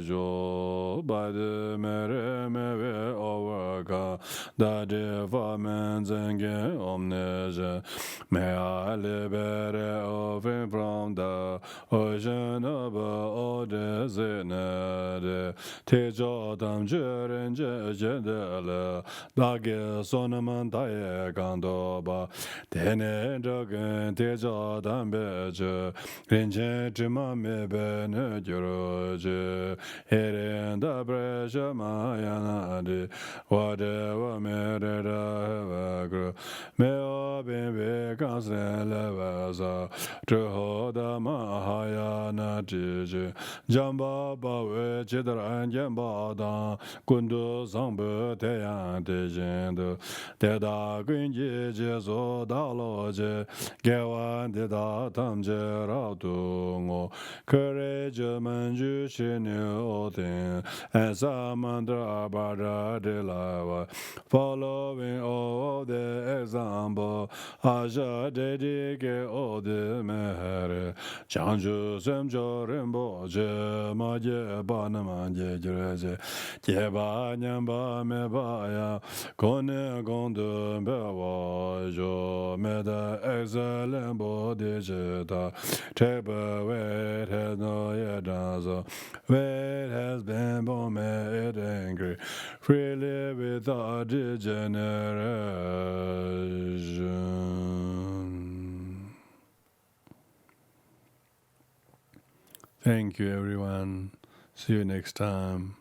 jo by the mere mewe overka da de vamen zenge omneje me alibere over from the ocean of Ode zenede tejo dam jeren jedele dage sonaman dae gandoba dene dogen tejo dam beje renje jima mebe ne joroje herenda breja mayanade wade wa mere da gro me obe kansele vaza troda mahayana Jamba bawe chidran jamba dan kundu zangbu teyan te jendo teda kunji jeso dalo je gewan teda tamje rautu ngo kare je manjushri ni otin esa mandra bara de lava following all the example aja dedike ode mehere chanju semjo rembo je maje bana manje jreje je ba nyamba me ba ya kone gondo be wa jo me da excellent body je da tebe where has no yet so where has been born me it angry freely without degeneration. Thank you, everyone. See you next time.